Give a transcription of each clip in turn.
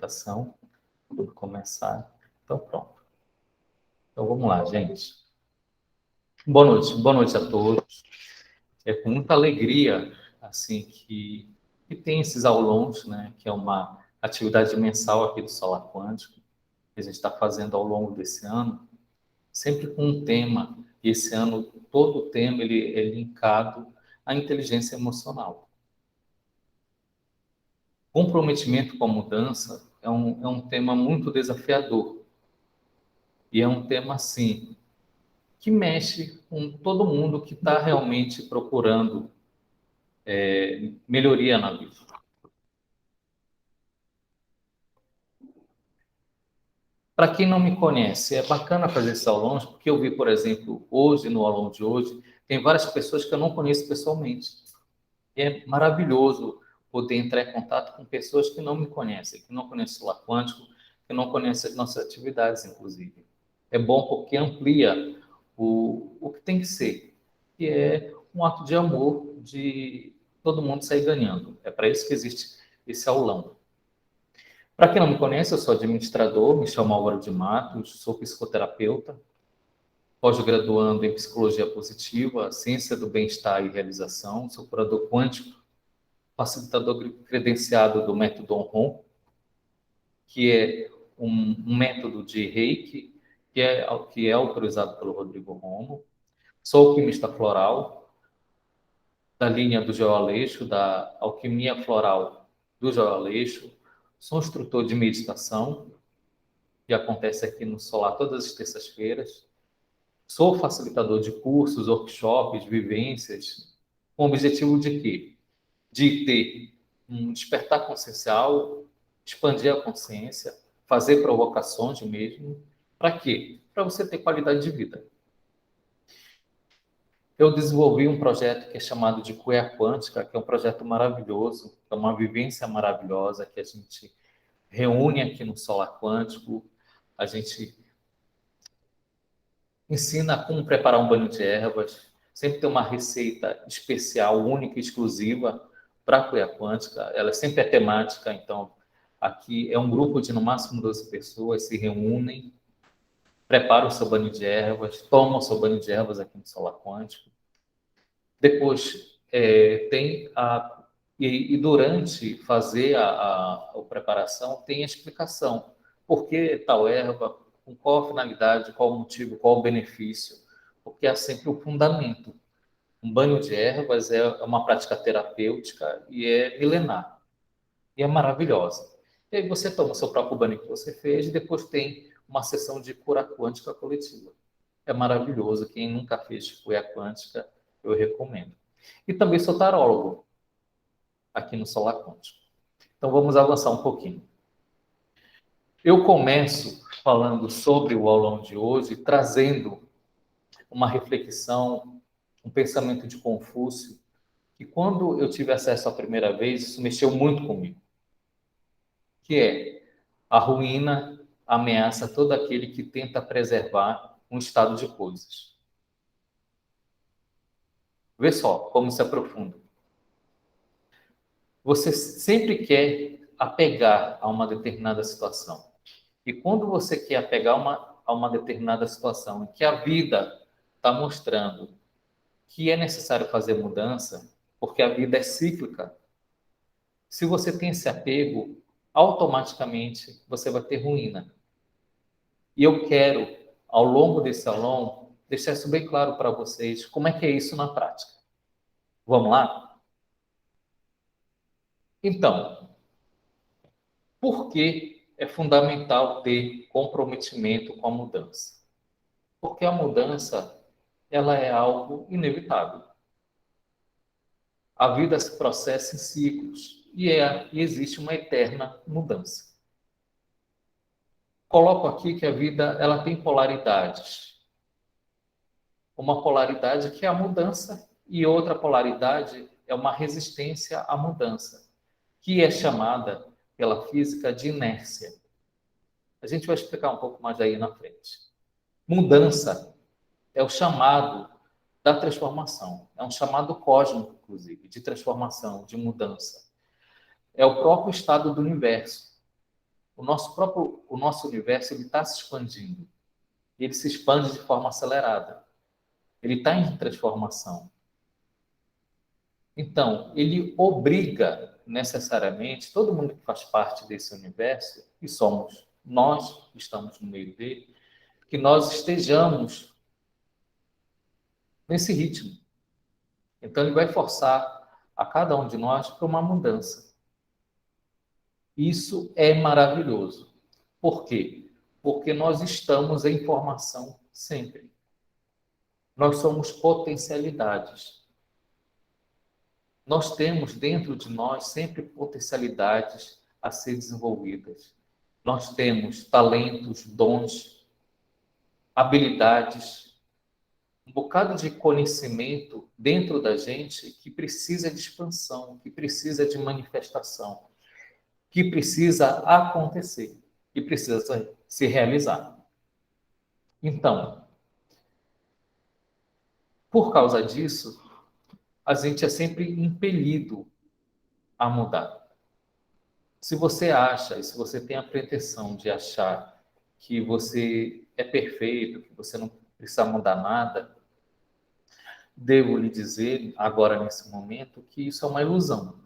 apresentação, tudo começar. Então, pronto. Então, vamos lá, gente. Boa noite a todos. É com muita alegria, assim, que tem esses aulões, né, que é uma atividade mensal aqui do Solar Quântico, que a gente está fazendo ao longo desse ano, sempre com um tema, e esse ano todo o tema ele é linkado à inteligência emocional. Comprometimento com a mudança é um tema muito desafiador, e é um tema, assim, que mexe com todo mundo que está realmente procurando melhoria na vida. Para quem não me conhece, é bacana fazer esses aulões, porque eu vi, por exemplo, hoje, no aulão de hoje, tem várias pessoas que eu não conheço pessoalmente. E é maravilhoso poder entrar em contato com pessoas que não me conhecem, que não conhecem o Solar Quântico, que não conhecem as nossas atividades, inclusive. É bom porque amplia o que tem que ser, que é um ato de amor, de todo mundo sair ganhando. É para isso que existe esse aulão. Para quem não me conhece, eu sou administrador, me chamo Álvaro de Matos, sou psicoterapeuta, pós-graduando em psicologia positiva, ciência do bem-estar e realização, sou curador quântico, facilitador credenciado do método ONRON, que é um método de Reiki, que é autorizado pelo Rodrigo Romo. Sou alquimista floral, da linha do João Aleixo, da alquimia floral do João Aleixo. Sou instrutor de meditação, que acontece aqui no Solar todas as terças-feiras. Sou facilitador de cursos, workshops, vivências, com o objetivo de quê? De ter um despertar consciencial, expandir a consciência, fazer provocações mesmo. Para quê? Para você ter qualidade de vida. Eu desenvolvi um projeto que é chamado de Cuia Quântica, que é um projeto maravilhoso, é uma vivência maravilhosa que a gente reúne aqui no Solar Quântico. A gente ensina como preparar um banho de ervas, sempre tem uma receita especial, única e exclusiva para a Cuia Quântica. Ela sempre é temática, então aqui é um grupo de no máximo 12 pessoas, se reúnem, preparam o seu banho de ervas, tomam o seu banho de ervas aqui no Solar Quântico. Depois tem a... E durante fazer a preparação, tem a explicação. Por que tal erva, com qual a finalidade, qual o motivo, qual o benefício. Porque é sempre o fundamento. Um banho de ervas é uma prática terapêutica e é milenar. E é maravilhosa. E aí você toma o seu próprio banho que você fez e depois tem uma sessão de cura quântica coletiva. É maravilhoso. Quem nunca fez cura quântica, eu recomendo. E também sou tarólogo aqui no Solar Quântico. Então vamos avançar um pouquinho. Eu começo falando sobre o aulão de hoje, trazendo uma reflexão, um pensamento de Confúcio, que quando eu tive acesso a primeira vez, isso mexeu muito comigo, que é: a ruína ameaça todo aquele que tenta preservar um estado de coisas. Vê só como se aprofunda. Você sempre quer apegar a uma determinada situação. E quando você quer apegar a uma determinada situação, que a vida está mostrando que é necessário fazer mudança, porque a vida é cíclica, se você tem esse apego, automaticamente você vai ter ruína. E eu quero, ao longo desse aulão, deixar isso bem claro para vocês, como é que é isso na prática. Vamos lá? Então, por que é fundamental ter comprometimento com a mudança? Porque a mudança, ela é algo inevitável. A vida se processa em ciclos e existe uma eterna mudança. Coloco aqui que a vida ela tem polaridades. Uma polaridade que é a mudança e outra polaridade é uma resistência à mudança, que é chamada pela física de inércia. A gente vai explicar um pouco mais aí na frente. Mudança é o chamado da transformação. É um chamado cósmico, inclusive, de transformação, de mudança. É o próprio estado do universo. o nosso universo ele está se expandindo. Ele se expande de forma acelerada. Ele está em transformação. Então, ele obriga necessariamente todo mundo que faz parte desse universo, e somos nós que estamos no meio dele, que nós estejamos nesse ritmo. Então, ele vai forçar a cada um de nós para uma mudança. Isso é maravilhoso. Por quê? Porque nós estamos em formação sempre. Nós somos potencialidades. Nós temos dentro de nós sempre potencialidades a ser desenvolvidas. Nós temos talentos, dons, habilidades, um bocado de conhecimento dentro da gente que precisa de expansão, que precisa de manifestação, que precisa acontecer, que precisa se realizar. Então, por causa disso, a gente é sempre impelido a mudar. Se você acha, e se você tem a pretensão de achar que você é perfeito, que você não precisa mudar nada, devo lhe dizer, agora nesse momento, que isso é uma ilusão.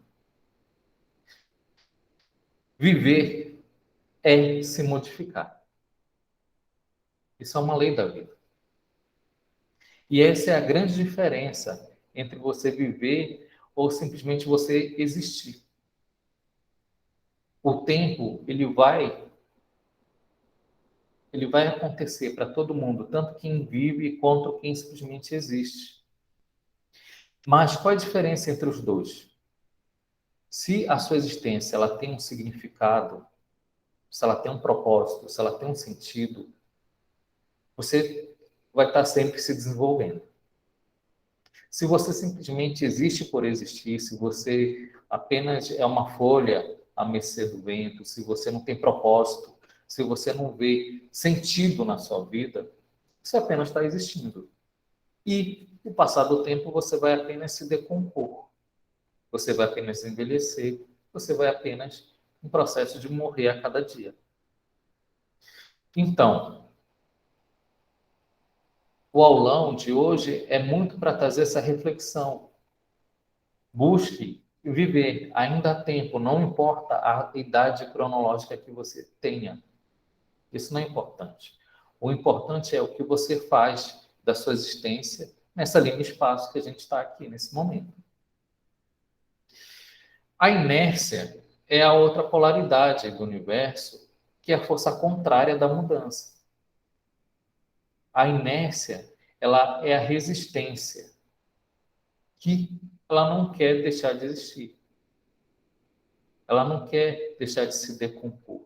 Viver é se modificar. Isso é uma lei da vida. E essa é a grande diferença entre você viver ou simplesmente você existir. O tempo, ele vai acontecer para todo mundo, tanto quem vive quanto quem simplesmente existe. Mas qual é a diferença entre os dois? Se a sua existência ela tem um significado, se ela tem um propósito, se ela tem um sentido, você vai estar sempre se desenvolvendo. Se você simplesmente existe por existir, se você apenas é uma folha à mercê do vento, se você não tem propósito, se você não vê sentido na sua vida, você apenas está existindo. E, com o passar do tempo, você vai apenas se decompor. Você vai apenas envelhecer, você vai apenas em processo de morrer a cada dia. Então, o aulão de hoje é muito para trazer essa reflexão. Busque viver, ainda há tempo, não importa a idade cronológica que você tenha. Isso não é importante. O importante é o que você faz da sua existência nessa linha de espaço que a gente está aqui nesse momento. A inércia é a outra polaridade do universo, que é a força contrária da mudança. A inércia, ela é a resistência, que ela não quer deixar de existir. Ela não quer deixar de se decompor.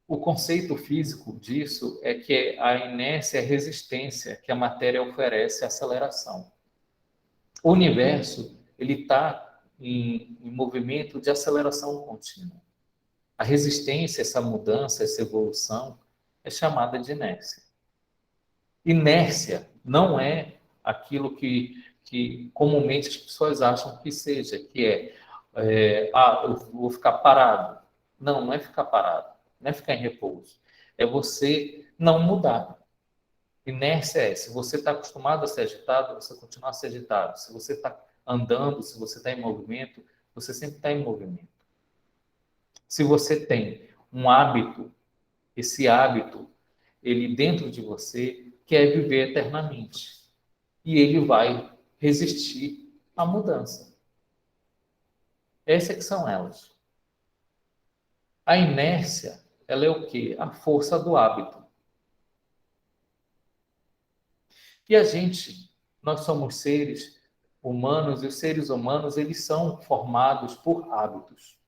O conceito físico disso é que a inércia é a resistência que a matéria oferece à aceleração. O universo ele está em movimento de aceleração contínua. A resistência, essa mudança, essa evolução é chamada de inércia. Inércia não é aquilo que comumente as pessoas acham que seja, que eu vou ficar parado. Não, não é ficar parado, não é ficar em repouso. É você não mudar. Inércia é, se você está acostumado a ser agitado, você continuar a ser agitado. Se você está andando, se você está em movimento, você sempre está em movimento. Se você tem um hábito, esse hábito, ele dentro de você quer viver eternamente. E ele vai resistir à mudança. Essas que são elas. A inércia, ela é o quê? A força do hábito. E a gente, nós somos seres humanos, e os seres humanos, eles são formados por hábitos.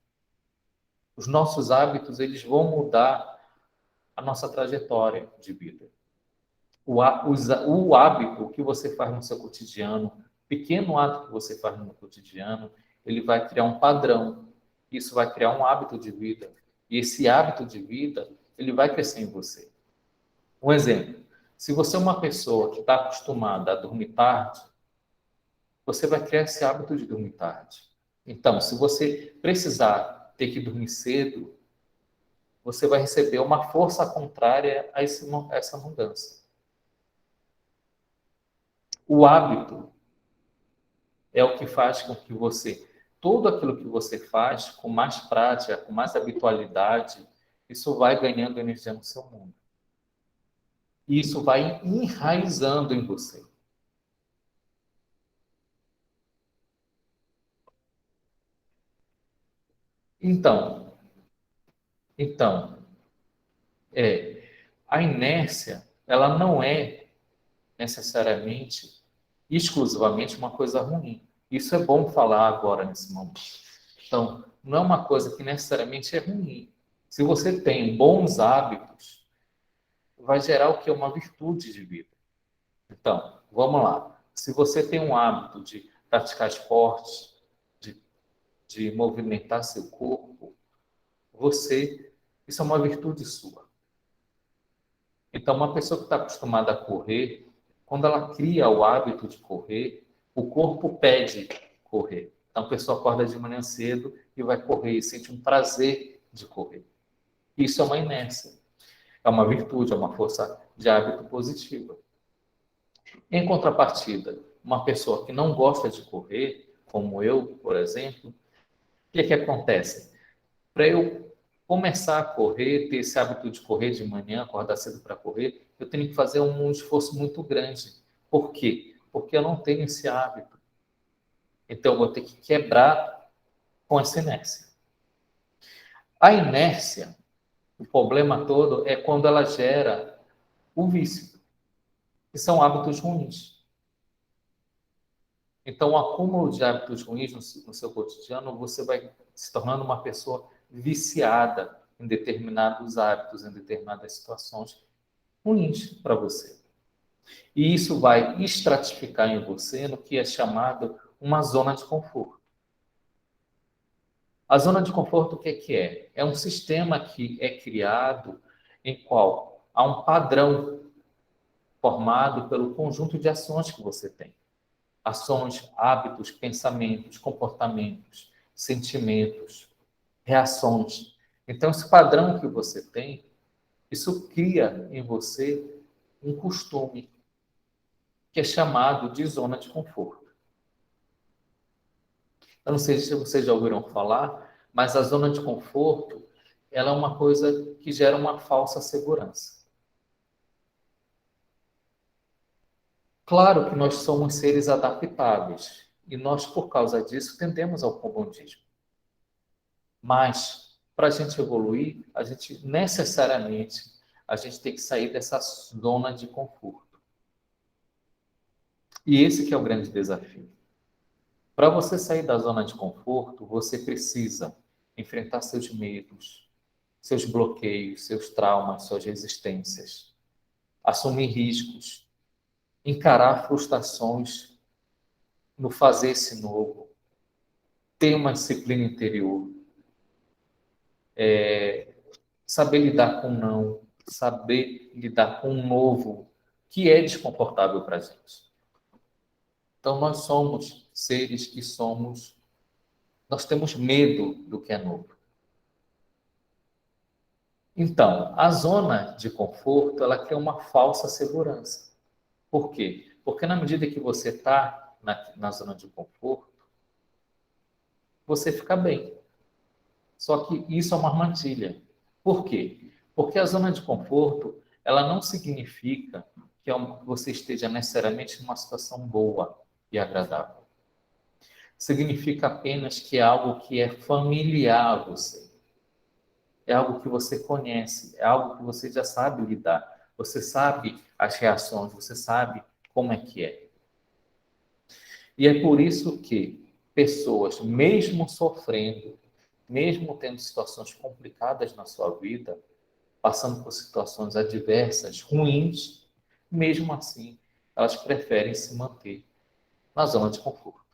Os nossos hábitos, eles vão mudar a nossa trajetória de vida. O hábito que você faz no seu cotidiano, pequeno ato que você faz no cotidiano, ele vai criar um padrão. Isso vai criar um hábito de vida. E esse hábito de vida, ele vai crescer em você. Um exemplo. Se você é uma pessoa que está acostumada a dormir tarde, você vai criar esse hábito de dormir tarde. Então, se você precisar ter que dormir cedo, você vai receber uma força contrária a essa mudança. O hábito é o que faz com que você, tudo aquilo que você faz com mais prática, com mais habitualidade, isso vai ganhando energia no seu mundo. E isso vai enraizando em você. Então, então, a inércia, ela não é necessariamente, exclusivamente uma coisa ruim. Isso é bom falar agora nesse momento. Então, não é uma coisa que necessariamente é ruim. Se você tem bons hábitos, vai gerar o que é uma virtude de vida. Então, vamos lá. Se você tem um hábito de praticar esportes, de, de movimentar seu corpo, isso é uma virtude sua. Então, uma pessoa que está acostumada a correr, quando ela cria o hábito de correr, o corpo pede correr. Então, a pessoa acorda de manhã cedo e vai correr e sente um prazer de correr. Isso é uma inércia, é uma virtude, é uma força de hábito positiva. Em contrapartida, uma pessoa que não gosta de correr, como eu, por exemplo, o que acontece? Para eu começar a correr, ter esse hábito de correr de manhã, acordar cedo para correr, eu tenho que fazer um esforço muito grande. Por quê? Porque eu não tenho esse hábito. Então, eu vou ter que quebrar com essa inércia. A inércia, o problema todo é quando ela gera o vício, que são hábitos ruins. Então, o acúmulo de hábitos ruins no seu cotidiano, você vai se tornando uma pessoa viciada em determinados hábitos, em determinadas situações ruins para você. E isso vai estratificar em você no que é chamado uma zona de conforto. A zona de conforto, o que é? É um sistema que é criado em qual há um padrão formado pelo conjunto de ações que você tem. Ações, hábitos, pensamentos, comportamentos, sentimentos, reações. Então, esse padrão que você tem, isso cria em você um costume, que é chamado de zona de conforto. Eu não sei se vocês já ouviram falar, mas a zona de conforto, ela é uma coisa que gera uma falsa segurança. Claro que nós somos seres adaptáveis e nós, por causa disso, tendemos ao comodismo. Mas, para a gente evoluir, a gente necessariamente a gente tem que sair dessa zona de conforto. E esse que é o grande desafio. Para você sair da zona de conforto, você precisa enfrentar seus medos, seus bloqueios, seus traumas, suas resistências, assumir riscos, encarar frustrações no fazer esse novo, ter uma disciplina interior, saber lidar com o não, saber lidar com o novo, que é desconfortável para a gente. Então, nós somos seres que nós temos medo do que é novo. Então, a zona de conforto, ela cria uma falsa segurança. Por quê? Porque na medida que você está na zona de conforto, você fica bem. Só que isso é uma armadilha. Por quê? Porque a zona de conforto, ela não significa que você esteja necessariamente numa situação boa e agradável. Significa apenas que é algo que é familiar a você. É algo que você conhece, é algo que você já sabe lidar. Você sabe as reações, você sabe como é que é. E é por isso que pessoas, mesmo sofrendo, mesmo tendo situações complicadas na sua vida, passando por situações adversas, ruins, mesmo assim, elas preferem se manter na zona de conforto.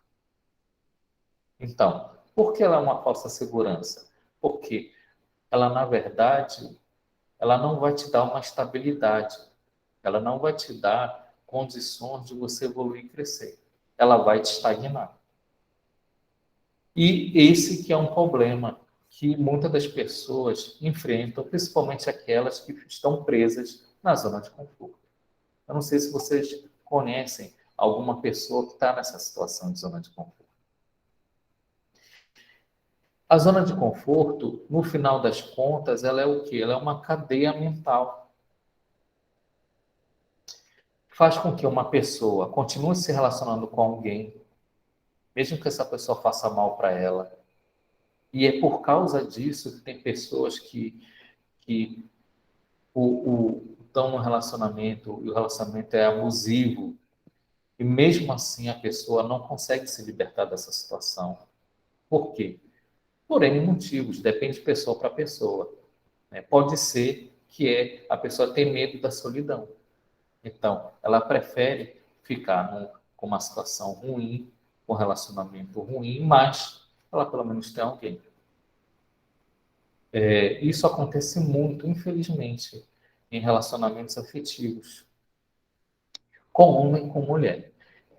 Então, por que ela é uma falsa segurança? Porque ela, na verdade, ela não vai te dar uma estabilidade, ela não vai te dar condições de você evoluir e crescer. Ela vai te estagnar. E esse que é um problema. que muitas das pessoas enfrentam, principalmente aquelas que estão presas na zona de conforto. Eu não sei se vocês conhecem alguma pessoa que está nessa situação de zona de conforto. A zona de conforto, no final das contas, ela é o quê? Ela é uma cadeia mental. Faz com que uma pessoa continue se relacionando com alguém, mesmo que essa pessoa faça mal para ela. E é por causa disso que tem pessoas que estão no relacionamento e o relacionamento é abusivo. E mesmo assim a pessoa não consegue se libertar dessa situação. Por quê? Por N motivos, depende de pessoa para pessoa. Né? Pode ser que a pessoa tem medo da solidão. Então, ela prefere ficar com uma situação ruim, com um relacionamento ruim, mas ela pelo menos tem alguém. Isso acontece muito, infelizmente, em relacionamentos afetivos, com homem e com mulher.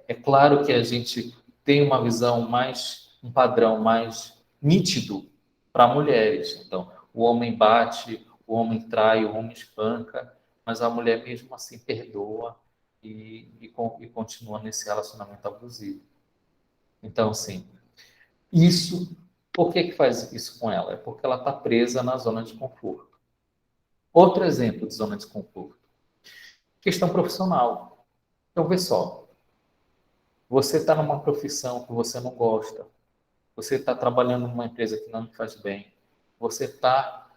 É claro que a gente tem uma visão mais, um padrão mais nítido para mulheres. Então, o homem bate, o homem trai, o homem espanca, mas a mulher mesmo assim perdoa e continua nesse relacionamento abusivo. Então, assim, isso, por que faz isso com ela? É porque ela está presa na zona de conforto. Outro exemplo de zona de conforto, questão profissional. Então, vê só, você está numa profissão que você não gosta, você está trabalhando numa empresa que não lhe faz bem, você está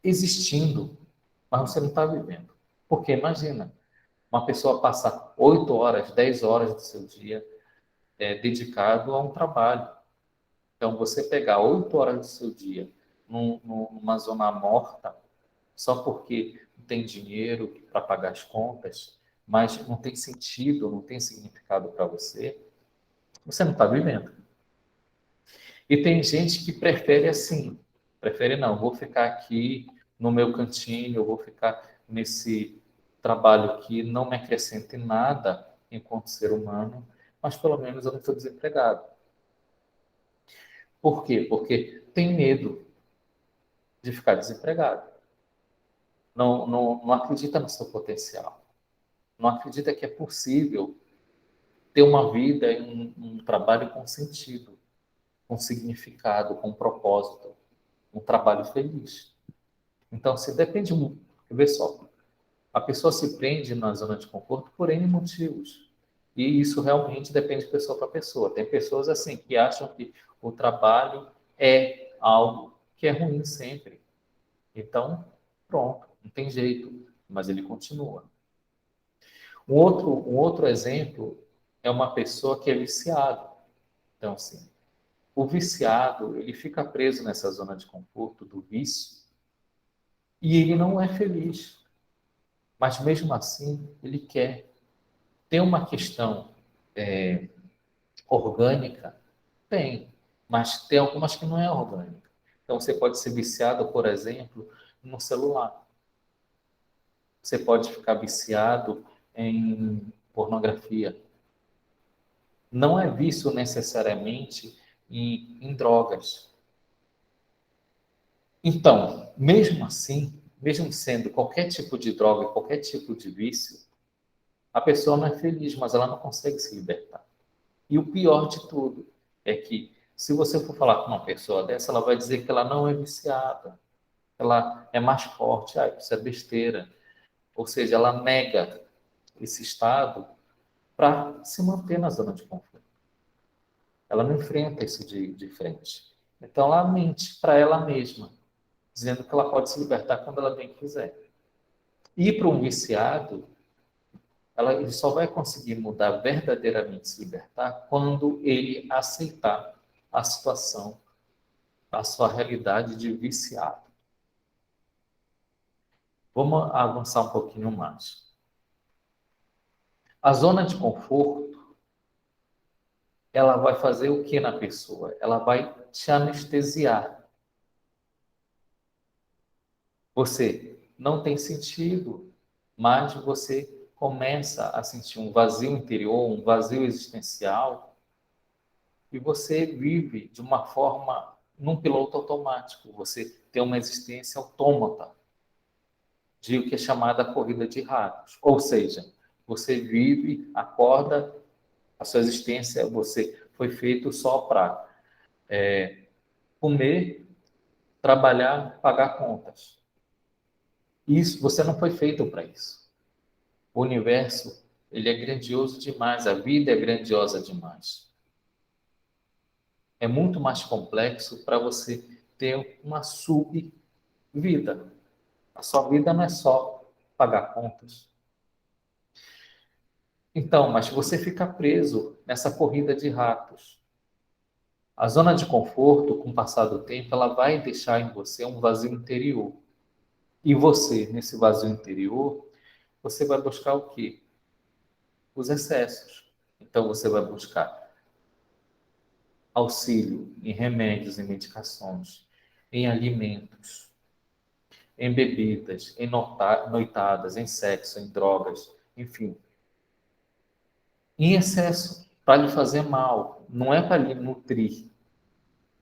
existindo, mas você não está vivendo. Porque imagina, uma pessoa passar 8 horas, 10 horas do seu dia dedicado a um trabalho. Então, você pegar 8 horas do seu dia numa zona morta, só porque não tem dinheiro para pagar as contas, mas não tem sentido, não tem significado para você, você não está vivendo. E tem gente que prefere assim, prefere não, vou ficar aqui no meu cantinho, eu vou ficar nesse trabalho que não me acrescenta em nada enquanto ser humano, mas pelo menos eu não estou desempregado. Por quê? Porque tem medo de ficar desempregado. Não acredita no seu potencial. Não acredita que é possível ter uma vida e um trabalho com sentido, com significado, com propósito, um trabalho feliz. Então, se depende muito. Vê só, a pessoa se prende na zona de conforto por N motivos. E isso realmente depende de pessoa para pessoa. Tem pessoas assim que acham que o trabalho é algo que é ruim sempre. Então, pronto, não tem jeito, mas ele continua. Um outro exemplo é uma pessoa que é viciado. Então, assim, o viciado, ele fica preso nessa zona de conforto do vício e ele não é feliz. Mas mesmo assim, ele quer. Tem uma questão orgânica? Tem, mas tem algumas que não é orgânica. Então, você pode ser viciado, por exemplo, no celular. Você pode ficar viciado em pornografia. Não é vício necessariamente em drogas. Então, mesmo assim, mesmo sendo qualquer tipo de droga, qualquer tipo de vício, a pessoa não é feliz, mas ela não consegue se libertar. E o pior de tudo é que, se você for falar com uma pessoa dessa, ela vai dizer que ela não é viciada, ela é mais forte, isso é besteira. Ou seja, ela nega esse estado para se manter na zona de conforto. Ela não enfrenta isso de frente. Então, ela mente para ela mesma, dizendo que ela pode se libertar quando ela bem quiser. E para um viciado, ele só vai conseguir mudar verdadeiramente, se libertar, quando ele aceitar a situação, a sua realidade de viciado. Vamos avançar um pouquinho mais. A zona de conforto, ela vai fazer o que na pessoa? Ela vai te anestesiar. Você não tem sentido, mas você começa a sentir um vazio interior, um vazio existencial, e você vive de uma forma num piloto automático, você tem uma existência autômata de o que é chamada corrida de ratos. Ou seja, você vive, acorda, a sua existência, você foi feito só para comer, trabalhar, pagar contas. Isso, você não foi feito para isso. O universo, ele é grandioso demais, a vida é grandiosa demais. É muito mais complexo para você ter uma sub-vida. A sua vida não é só pagar contas. Então, mas você fica preso nessa corrida de ratos. A zona de conforto, com o passar do tempo, ela vai deixar em você um vazio interior. E você, nesse vazio interior, você vai buscar o quê? Os excessos. Então, você vai buscar auxílio em remédios, em medicações, em alimentos, em bebidas, em noitadas, em sexo, em drogas, enfim. Em excesso, para lhe fazer mal. Não é para lhe nutrir.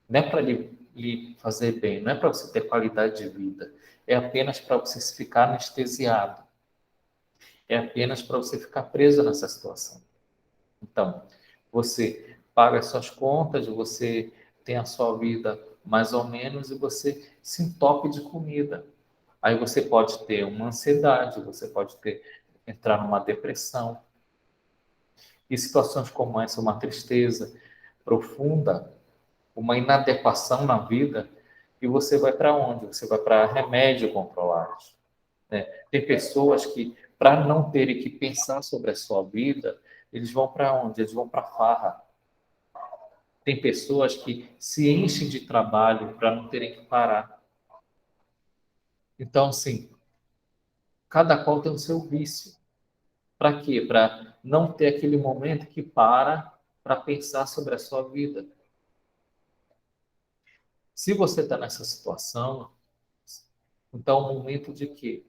Não é para lhe fazer bem. Não é para você ter qualidade de vida. É apenas para você ficar anestesiado. É apenas para você ficar preso nessa situação. Então, você paga as suas contas, você tem a sua vida mais ou menos e você se entope de comida. Aí você pode ter uma ansiedade, você pode entrar numa depressão. E situações como essa, uma tristeza profunda, uma inadequação na vida, e você vai para onde? Você vai para remédio controlados. Né? Tem pessoas que, para não terem que pensar sobre a sua vida, eles vão para onde? Eles vão para farra. Tem pessoas que se enchem de trabalho para não terem que parar. Então, assim, cada qual tem o seu vício. Para quê? Para não ter aquele momento que para pensar sobre a sua vida. Se você está nessa situação, então é o momento de quê?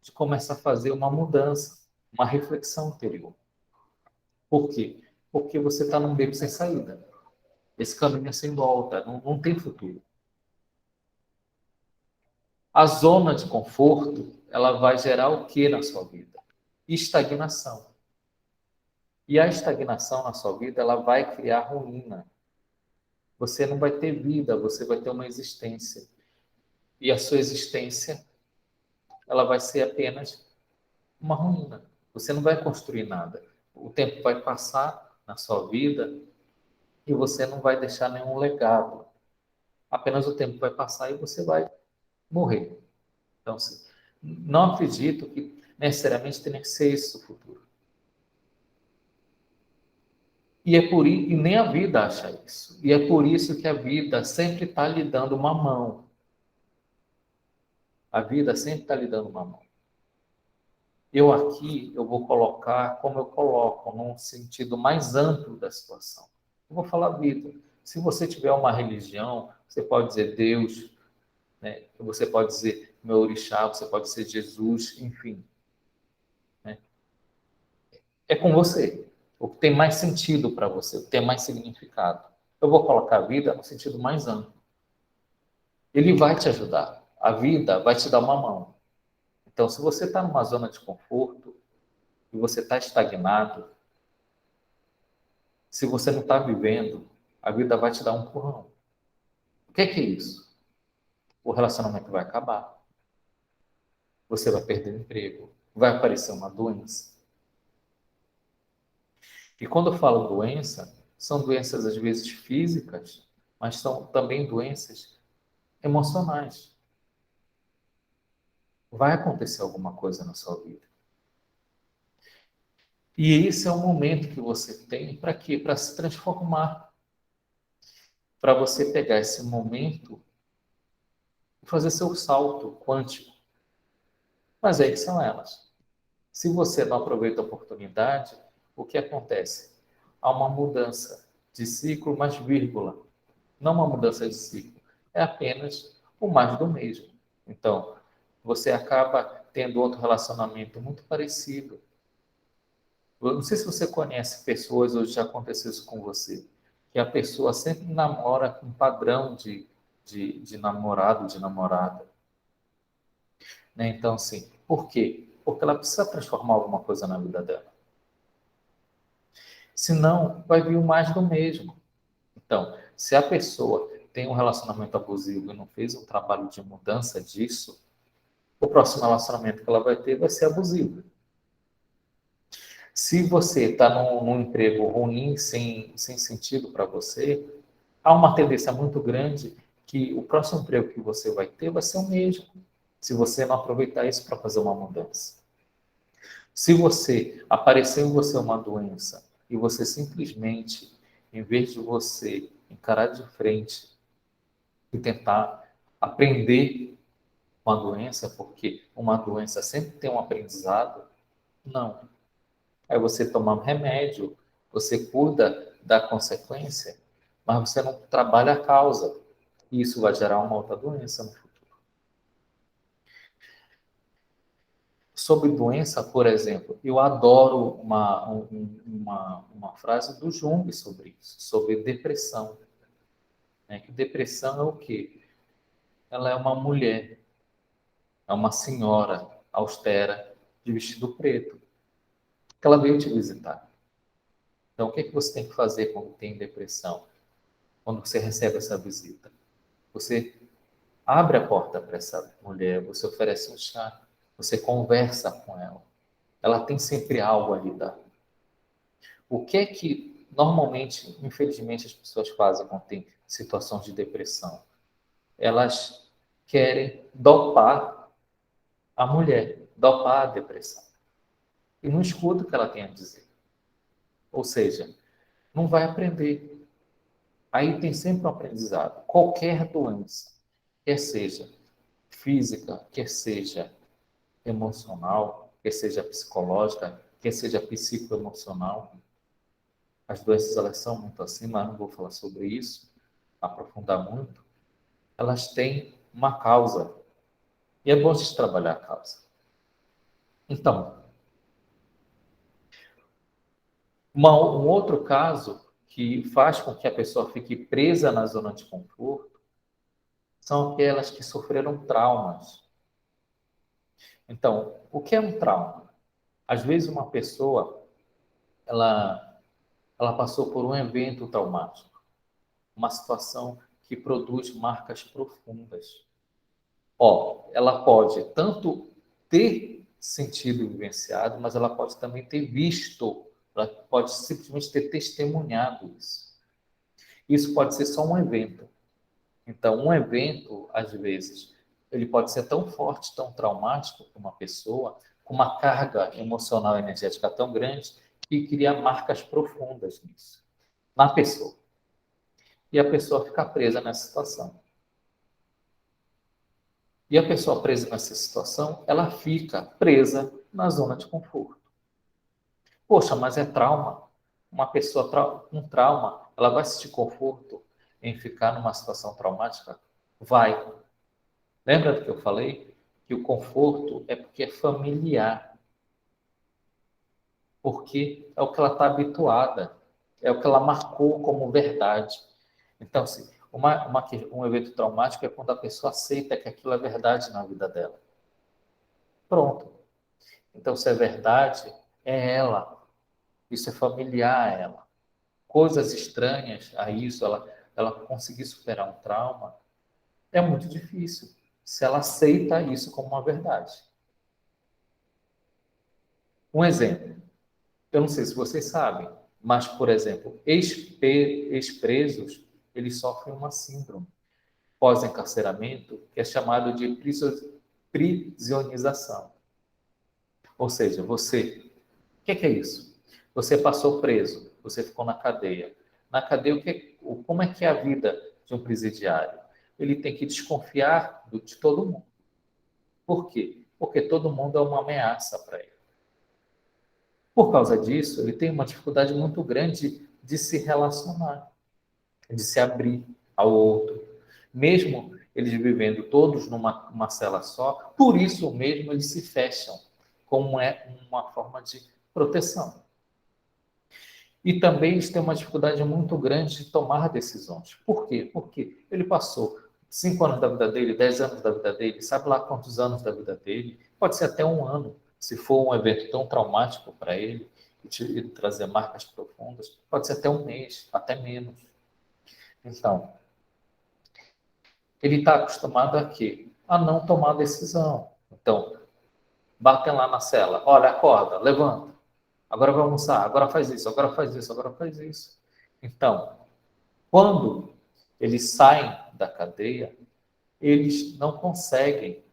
De começar a fazer uma mudança, uma reflexão interior. Por quê? Porque você está num beco sem saída. Esse caminho é sem volta, não tem futuro. A zona de conforto, ela vai gerar o que na sua vida? Estagnação. E a estagnação na sua vida, ela vai criar ruína. Você não vai ter vida, você vai ter uma existência. E a sua existência, ela vai ser apenas uma ruína. Você não vai construir nada. O tempo vai passar na sua vida e você não vai deixar nenhum legado. Apenas o tempo vai passar e você vai morrer. Então, assim, não acredito que necessariamente tenha que ser esse o futuro. E nem a vida acha isso. E é por isso que a vida sempre está lhe dando uma mão. A vida sempre está lhe dando uma mão. Eu aqui, eu vou colocar como eu coloco, num sentido mais amplo da situação. Eu vou falar vida. Se você tiver uma religião, você pode dizer Deus, né? Você pode dizer meu orixá, você pode dizer Jesus, enfim. Né? É com você. O que tem mais sentido para você, o que tem mais significado. Eu vou colocar a vida no sentido mais amplo. Ele vai te ajudar. A vida vai te dar uma mão. Então, se você está numa zona de conforto e você está estagnado, se você não está vivendo, a vida vai te dar um empurrão. O que é isso? O relacionamento vai acabar. Você vai perder o emprego. Vai aparecer uma doença. E quando eu falo doença, são doenças às vezes físicas, mas são também doenças emocionais. Vai acontecer alguma coisa na sua vida. E esse é o momento que você tem para quê? Para se transformar. Para você pegar esse momento e fazer seu salto quântico. Mas aí que são elas. Se você não aproveita a oportunidade, o que acontece? Há uma mudança de ciclo, mais vírgula. Não uma mudança de ciclo. É apenas o mais do mesmo. Então, você acaba tendo outro relacionamento muito parecido. Eu não sei se você conhece pessoas, ou já aconteceu isso com você, que a pessoa sempre namora com um padrão de namorado, de namorada. Né? Então, assim, por quê? Porque ela precisa transformar alguma coisa na vida dela. Senão, vai vir o mais do mesmo. Então, se a pessoa tem um relacionamento abusivo e não fez um trabalho de mudança disso, o próximo relacionamento que ela vai ter vai ser abusivo. Se você está num emprego ruim, sem sentido para você, há uma tendência muito grande que o próximo emprego que você vai ser o mesmo, se você não aproveitar isso para fazer uma mudança. Se você aparecer em você uma doença e você simplesmente, em vez de você encarar de frente e tentar aprender com a doença, porque uma doença sempre tem um aprendizado, não. Aí você toma um remédio, você cuida da consequência, mas você não trabalha a causa. E isso vai gerar uma outra doença no futuro. Sobre doença, por exemplo, eu adoro uma frase do Jung sobre isso, sobre depressão. Né? Que depressão é o quê? Ela é uma mulher, é uma senhora austera de vestido preto, que ela veio te visitar. Então, o que é que você tem que fazer quando tem depressão? Quando você recebe essa visita? Você abre a porta para essa mulher, você oferece um chá, você conversa com ela. Ela tem sempre algo a lhe dar. O que é que normalmente, infelizmente, as pessoas fazem quando tem situações de depressão? Elas querem dopar a mulher, dopar a depressão. E não escuta o que ela tem a dizer. Ou seja, não vai aprender. Aí tem sempre um aprendizado. Qualquer doença, quer seja física, quer seja emocional, quer seja psicológica, quer seja psicoemocional, as doenças elas são muito assim, mas não vou falar sobre isso, aprofundar muito. Elas têm uma causa e é bom a gente trabalhar a causa. Então, um outro caso que faz com que a pessoa fique presa na zona de conforto são aquelas que sofreram traumas. Então, o que é um trauma? Às vezes uma pessoa ela ela passou por um evento traumático, uma situação que produz marcas profundas. Ó, ela pode tanto ter sentido vivenciado, mas ela pode também ter visto, ela pode simplesmente ter testemunhado isso. Isso pode ser só um evento. Então, um evento, às vezes, ele pode ser tão forte, tão traumático para uma pessoa, com uma carga emocional e energética tão grande, que cria marcas profundas nisso, na pessoa. E a pessoa fica presa nessa situação. E a pessoa presa nessa situação, ela fica presa na zona de conforto. Poxa, mas é trauma. Uma pessoa com trauma, ela vai sentir conforto em ficar numa situação traumática? Vai. Lembra do que eu falei? Que o conforto é porque é familiar. Porque é o que ela está habituada. É o que ela marcou como verdade. Então, assim, um evento traumático é quando a pessoa aceita que aquilo é verdade na vida dela. Pronto. Então, se é verdade, é ela. Isso é familiar a ela. Coisas estranhas a isso, ela conseguir superar um trauma, é muito difícil. Se ela aceita isso como uma verdade. Um exemplo. Eu não sei se vocês sabem, mas, por exemplo, ex-presos, eles sofrem uma síndrome pós-encarceramento que é chamado de prisionização. Ou seja, o que é isso? Você passou preso, você ficou na cadeia. Na cadeia, como é que é a vida de um presidiário? Ele tem que desconfiar de todo mundo. Por quê? Porque todo mundo é uma ameaça para ele. Por causa disso, ele tem uma dificuldade muito grande de se relacionar, de se abrir ao outro. Mesmo eles vivendo todos numa uma cela só, por isso mesmo eles se fecham, como é uma forma de proteção. E também eles têm uma dificuldade muito grande de tomar decisões. Por quê? Porque ele passou 5 anos da vida dele, 10 anos da vida dele, sabe lá quantos anos da vida dele, pode ser até um ano, se for um evento tão traumático para ele, e trazer marcas profundas, pode ser até um mês, até menos. Então, ele está acostumado a quê? A não tomar decisão. Então, batem lá na cela, olha, acorda, levanta, agora vai almoçar, agora faz isso, agora faz isso, agora faz isso. Então, quando eles saem da cadeia, eles não conseguem,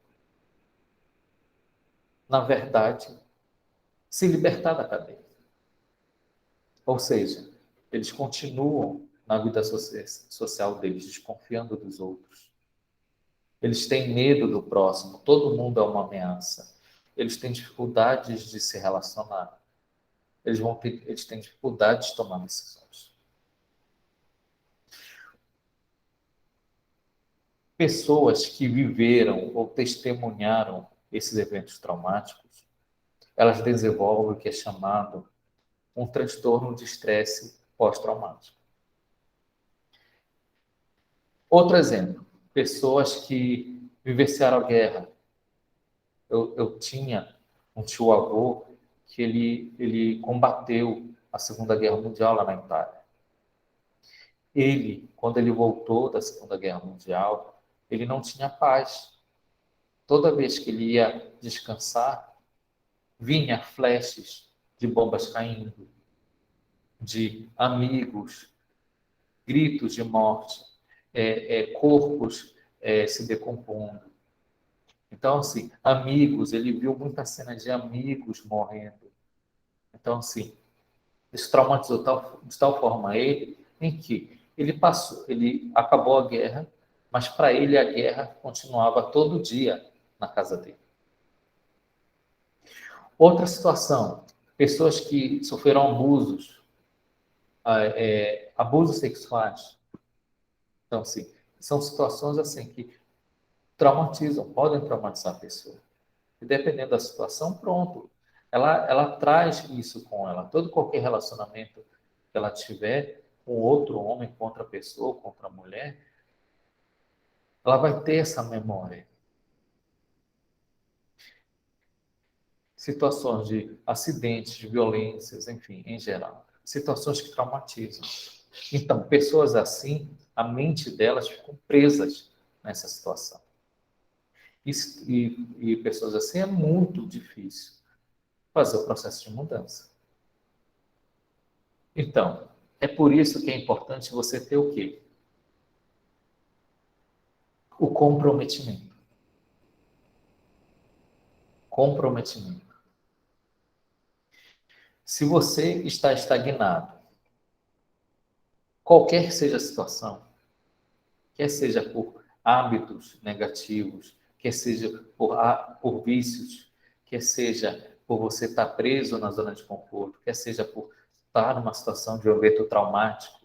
na verdade, se libertar da cadeia. Ou seja, eles continuam na vida social deles, desconfiando dos outros. Eles têm medo do próximo, todo mundo é uma ameaça. Eles têm dificuldades de se relacionar. Eles têm dificuldade de tomar decisões. Pessoas que viveram ou testemunharam esses eventos traumáticos, elas desenvolvem o que é chamado um transtorno de estresse pós-traumático. Outro exemplo, pessoas que vivenciaram a guerra. Eu tinha um tio-avô que ele combateu a Segunda Guerra Mundial lá na Itália. Ele, quando ele voltou da Segunda Guerra Mundial, ele não tinha paz. Toda vez que ele ia descansar, vinha flashes de bombas caindo, de amigos, gritos de morte, corpos se decompondo. Então, assim, amigos, ele viu muita cena de amigos morrendo. Então, assim, isso traumatizou de tal forma ele, em que ele acabou a guerra, mas para ele a guerra continuava todo dia na casa dele. Outra situação, pessoas que sofreram abusos, abusos sexuais. Então, assim, são situações assim que traumatizam, podem traumatizar a pessoa. E dependendo da situação, pronto. Ela traz isso com ela. Todo qualquer relacionamento que ela tiver com outro homem, com outra pessoa, com outra mulher, ela vai ter essa memória. Situações de acidentes, de violências, enfim, em geral. Situações que traumatizam. Então, pessoas assim, a mente delas ficam presas nessa situação. E pessoas assim é muito difícil fazer o processo de mudança. Então, é por isso que é importante você ter o quê? O comprometimento. Comprometimento. Se você está estagnado, qualquer seja a situação, quer seja por hábitos negativos, quer seja por vícios, quer seja por você estar preso na zona de conforto, quer seja por estar numa situação de um evento traumático,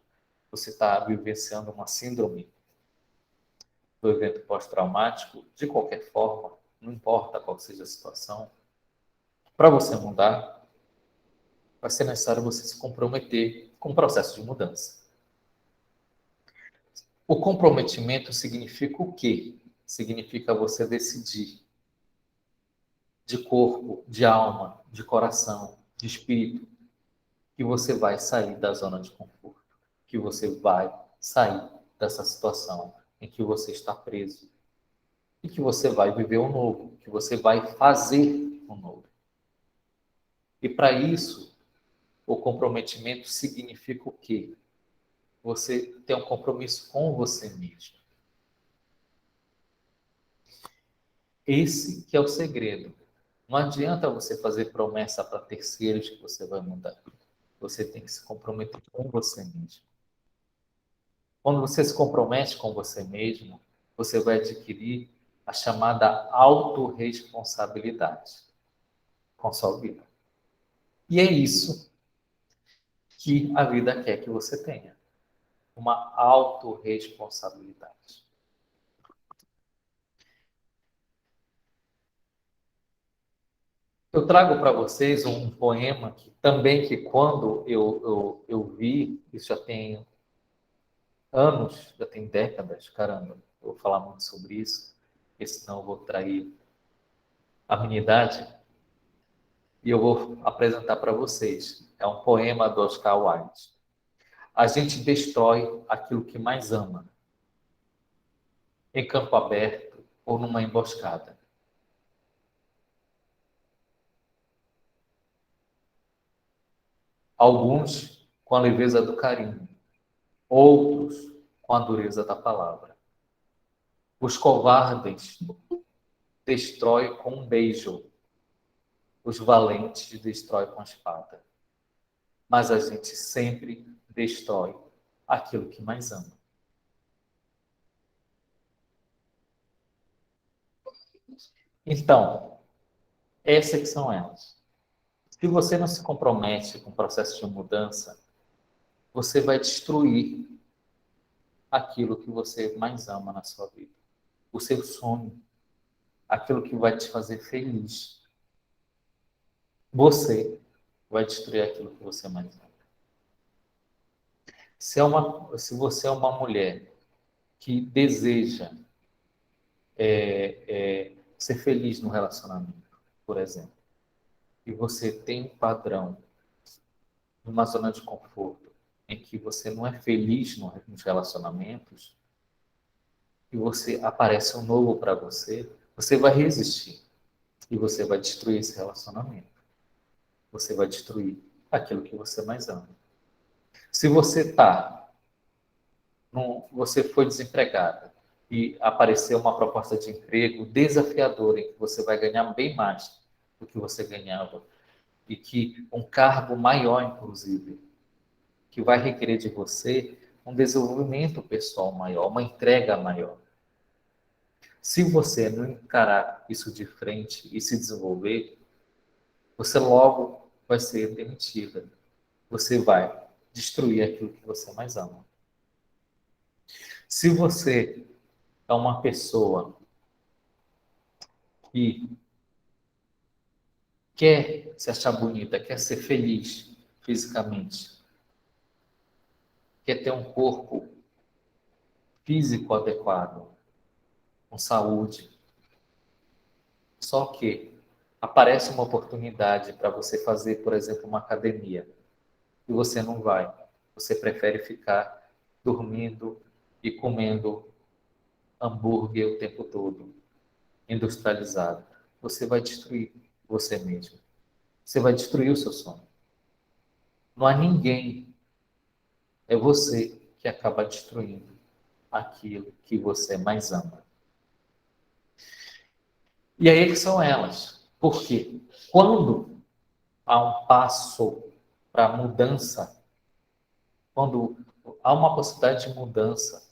você está vivenciando uma síndrome do evento pós-traumático, de qualquer forma, não importa qual seja a situação, para você mudar, vai ser necessário você se comprometer com o processo de mudança. O comprometimento significa o quê? Significa você decidir de corpo, de alma, de coração, de espírito, que você vai sair da zona de conforto, que você vai sair dessa situação em que você está preso e que você vai viver o novo, que você vai fazer o novo. E para isso, o comprometimento significa o quê? Você tem um compromisso com você mesmo. Esse que é o segredo. Não adianta você fazer promessa para terceiros que você vai mudar. Você tem que se comprometer com você mesmo. Quando você se compromete com você mesmo, você vai adquirir a chamada autorresponsabilidade com sua vida. E é isso que a vida quer que você tenha. Uma autorresponsabilidade. Eu trago para vocês um poema que também que quando eu vi, isso já tem anos, já tem décadas, caramba, eu vou falar muito sobre isso, porque senão eu vou trair a minha idade, e eu vou apresentar para vocês. É um poema do Oscar Wilde. A gente destrói aquilo que mais ama, em campo aberto ou numa emboscada. Alguns com a leveza do carinho, outros com a dureza da palavra. Os covardes destrói com um beijo, os valentes destrói com a espada. Mas a gente sempre destrói aquilo que mais ama. Então, essas que são elas. Se você não se compromete com o processo de mudança, você vai destruir aquilo que você mais ama na sua vida. O seu sonho, aquilo que vai te fazer feliz. Você vai destruir aquilo que você mais ama. Se você é uma mulher que deseja ser feliz no relacionamento, por exemplo, e você tem um padrão, numa zona de conforto, em que você não é feliz nos relacionamentos, e você aparece um novo para você, você vai resistir e você vai destruir esse relacionamento. Você vai destruir aquilo que você mais ama. Se você foi desempregada e apareceu uma proposta de emprego desafiadora em que você vai ganhar bem mais do que você ganhava e que um cargo maior, inclusive, que vai requerer de você um desenvolvimento pessoal maior, uma entrega maior. Se você não encarar isso de frente e se desenvolver, você logo vai ser demitida. Você vai destruir aquilo que você mais ama. Se você é uma pessoa que quer se achar bonita, quer ser feliz fisicamente, quer ter um corpo físico adequado, com saúde, só que aparece uma oportunidade para você fazer, por exemplo, uma academia, e você não vai. Você prefere ficar dormindo e comendo hambúrguer o tempo todo, industrializado. Você vai destruir você mesmo. Você vai destruir o seu sonho. Não há ninguém, é você que acaba destruindo aquilo que você mais ama. E aí que são elas. Por quê? Quando há um passo para mudança, quando há uma possibilidade de mudança,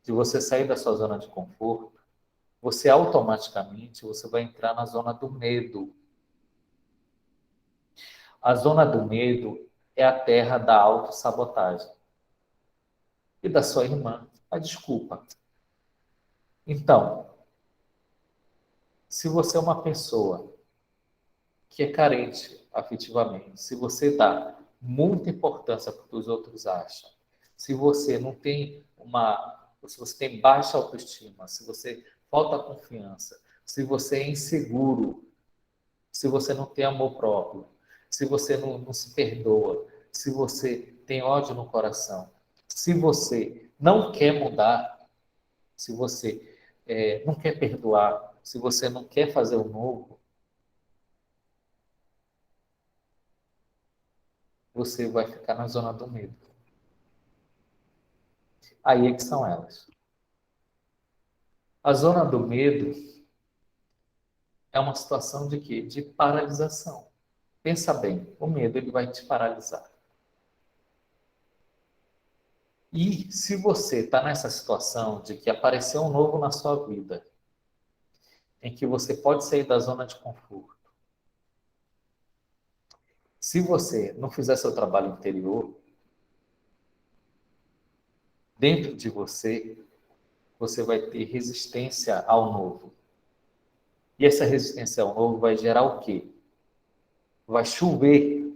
de você sair da sua zona de conforto, você automaticamente você vai entrar na zona do medo. A zona do medo é a terra da autossabotagem. E da sua irmã, a desculpa. Então, se você é uma pessoa que é carente afetivamente, se você dá muita importância para o que os outros acham, se você não tem se você tem baixa autoestima, se você falta confiança, se você é inseguro, se você não tem amor próprio, se você não se perdoa, se você tem ódio no coração, se você não quer mudar, se você não quer perdoar, se você não quer fazer o novo, você vai ficar na zona do medo. Aí é que são elas. A zona do medo é uma situação de quê? De paralisação. Pensa bem, o medo ele vai te paralisar. E se você está nessa situação de que apareceu um novo na sua vida, em que você pode sair da zona de conforto, se você não fizer seu trabalho interior, dentro de você, você vai ter resistência ao novo. E essa resistência ao novo vai gerar o quê? vai chover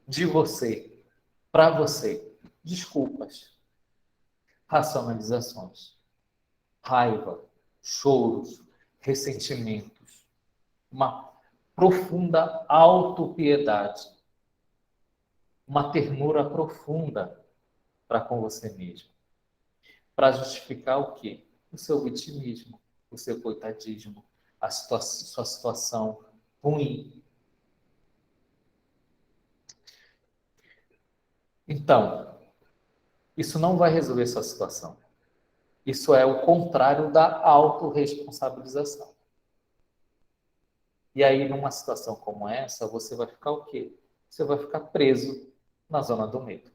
de você, para você, desculpas, racionalizações, raiva, choros, ressentimentos, uma profunda autopiedade, uma ternura profunda para com você mesmo, para justificar o quê? O seu vitimismo, o seu coitadismo, sua situação ruim. Então, isso não vai resolver sua situação. Isso é o contrário da autorresponsabilização. E aí, numa situação como essa, você vai ficar o quê? Você vai ficar preso na zona do medo.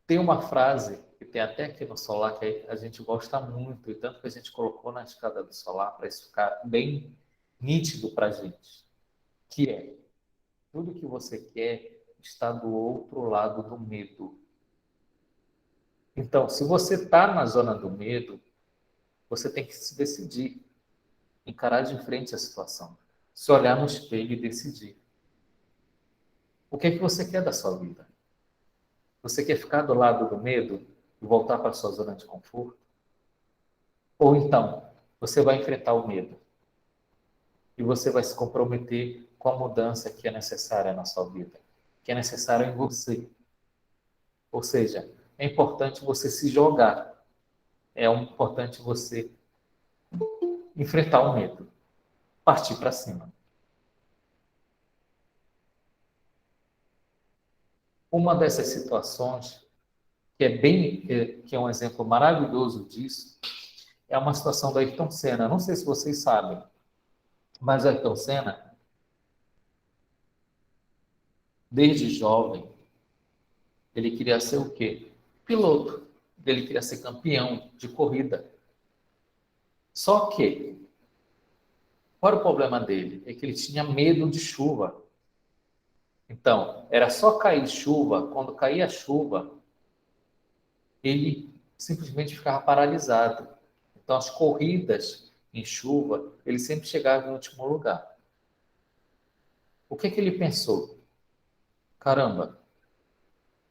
Tem uma frase que tem até aqui no Solar que a gente gosta muito, e tanto que a gente colocou na escada do Solar para isso ficar bem nítido para a gente, que é: tudo que você quer está do outro lado do medo. Então, se você está na zona do medo, você tem que se decidir, encarar de frente a situação, se olhar no espelho e decidir. O que é que você quer da sua vida? Você quer ficar do lado do medo e voltar para a sua zona de conforto? Ou então, você vai enfrentar o medo e você vai se comprometer com a mudança que é necessária na sua vida, que é necessária em você. Ou seja, é importante você se jogar, é importante você enfrentar o medo, partir para cima. Uma dessas situações, que é um exemplo maravilhoso disso, é uma situação do Ayrton Senna. Não sei se vocês sabem, mas o Ayrton Senna, desde jovem, ele queria ser o quê? Piloto. Ele queria ser campeão de corrida. Só que, qual era o problema dele? É que ele tinha medo de chuva. Então, era só cair chuva. Quando caía a chuva, ele simplesmente ficava paralisado. Então, as corridas em chuva, ele sempre chegava em último lugar. O que que ele pensou? Caramba,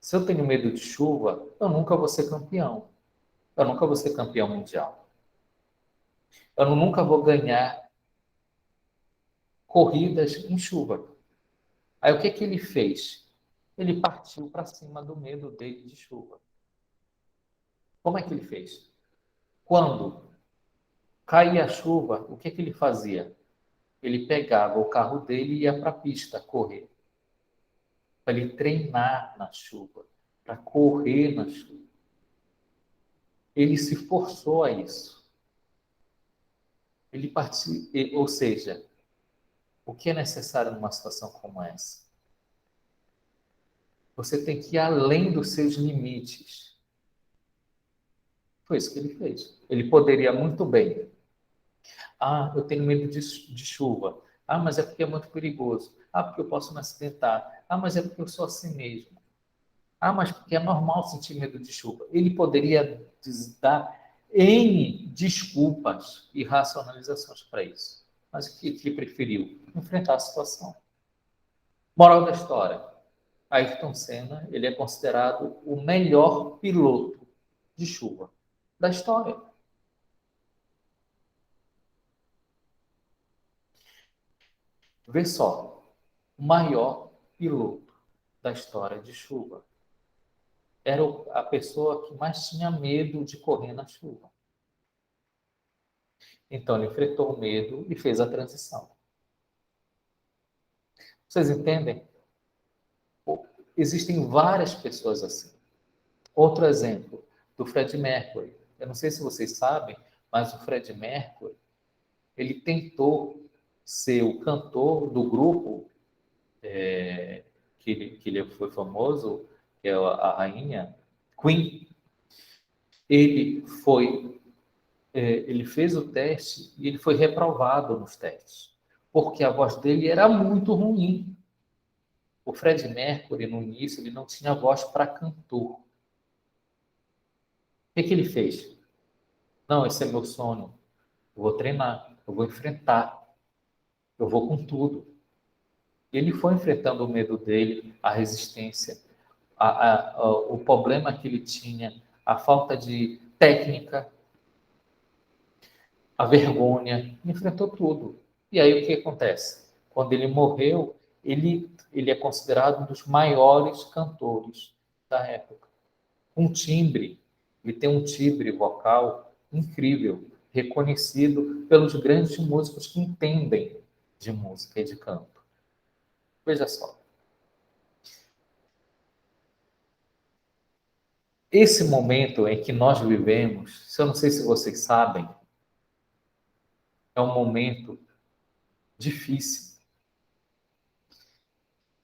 se eu tenho medo de chuva, eu nunca vou ser campeão. Eu nunca vou ser campeão mundial. Eu nunca vou ganhar corridas em chuva. Aí o que que ele fez? Ele partiu para cima do medo dele de chuva. Como é que ele fez? Quando caía a chuva, o que que ele fazia? Ele pegava o carro dele e ia para a pista correr, para ele treinar na chuva, para correr na chuva. Ele se forçou a isso. Ele partiu, ou seja, o que é necessário numa situação como essa? Você tem que ir além dos seus limites. Foi isso que ele fez. Ele poderia muito bem. Ah, eu tenho medo de chuva. Ah, mas é porque é muito perigoso. Ah, porque eu posso me acidentar. Ah, mas é porque eu sou assim mesmo. Ah, mas porque é normal sentir medo de chuva. Ele poderia dar N desculpas e racionalizações para isso. Mas o que preferiu? Enfrentar a situação. Moral da história. Ayrton Senna, ele é considerado o melhor piloto de chuva da história. Vê só, o maior piloto da história de chuva. Era a pessoa que mais tinha medo de correr na chuva. Então, ele enfrentou o medo e fez a transição. Vocês entendem? Existem várias pessoas assim. Outro exemplo, do Fred Mercury. Eu não sei se vocês sabem, mas o Fred Mercury, ele tentou ser o cantor do grupo que ele foi famoso, que é a rainha Queen. Ele foi, ele fez o teste e ele foi reprovado nos testes, porque a voz dele era muito ruim. O Fred Mercury, no início, ele não tinha voz para cantor. O que ele fez? Não, esse é meu sonho. Eu vou treinar, eu vou enfrentar. eu vou com tudo. Ele foi enfrentando o medo dele, a resistência, o problema que ele tinha, a falta de técnica, a vergonha, enfrentou tudo. E aí o que acontece? Quando ele morreu, ele é considerado um dos maiores cantores da época. Um timbre, ele tem um timbre vocal incrível, reconhecido pelos grandes músicos que entendem de música e de canto. Veja só. Esse momento em que nós vivemos, eu não sei se vocês sabem, é um momento difícil.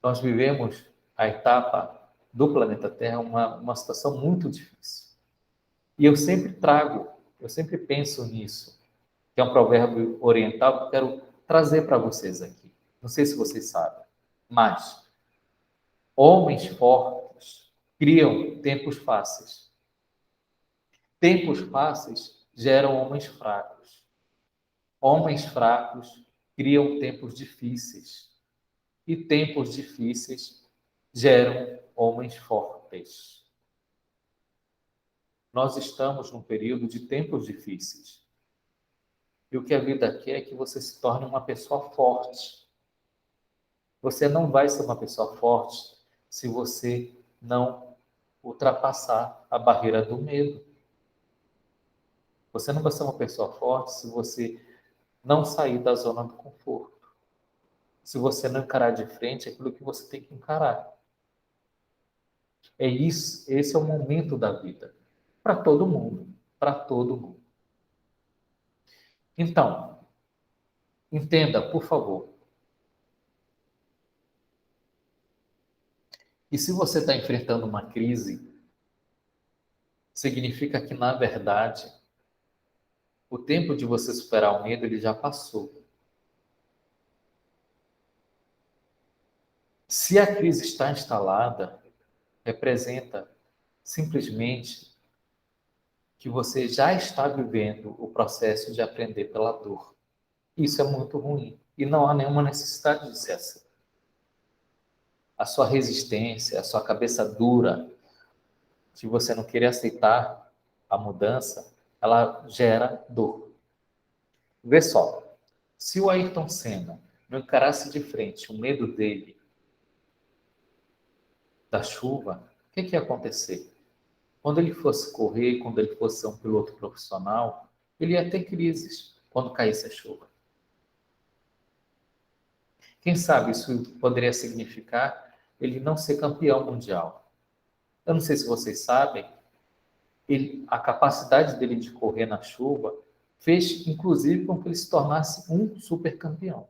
Nós vivemos a etapa do planeta Terra uma situação muito difícil. E eu sempre penso nisso, que é um provérbio oriental que eu quero trazer para vocês aqui. Não sei se vocês sabem, mas homens fortes criam tempos fáceis. Tempos fáceis geram homens fracos. Homens fracos criam tempos difíceis. E tempos difíceis geram homens fortes. Nós estamos num período de tempos difíceis. E o que a vida quer é que você se torne uma pessoa forte. Você não vai ser uma pessoa forte se você não ultrapassar a barreira do medo. Você não vai ser uma pessoa forte se você não sair da zona do conforto. Se você não encarar de frente aquilo que você tem que encarar. É isso, esse é o momento da vida. Para todo mundo. Para todo mundo. Então, entenda, por favor. E se você está enfrentando uma crise, significa que, na verdade, o tempo de você superar o medo ele já passou. Se a crise está instalada, representa simplesmente que você já está vivendo o processo de aprender pela dor. Isso é muito ruim e não há nenhuma necessidade de ser assim. A sua resistência, a sua cabeça dura, de você não querer aceitar a mudança, ela gera dor. Vê só, se o Ayrton Senna não encarasse de frente o medo dele da chuva, o que ia acontecer? Quando ele fosse correr, quando ele fosse ser um piloto profissional, ele ia ter crises quando caísse a chuva. Quem sabe isso poderia significar ele não ser campeão mundial. Eu não sei se vocês sabem, a capacidade dele de correr na chuva fez, inclusive, com que ele se tornasse um super campeão.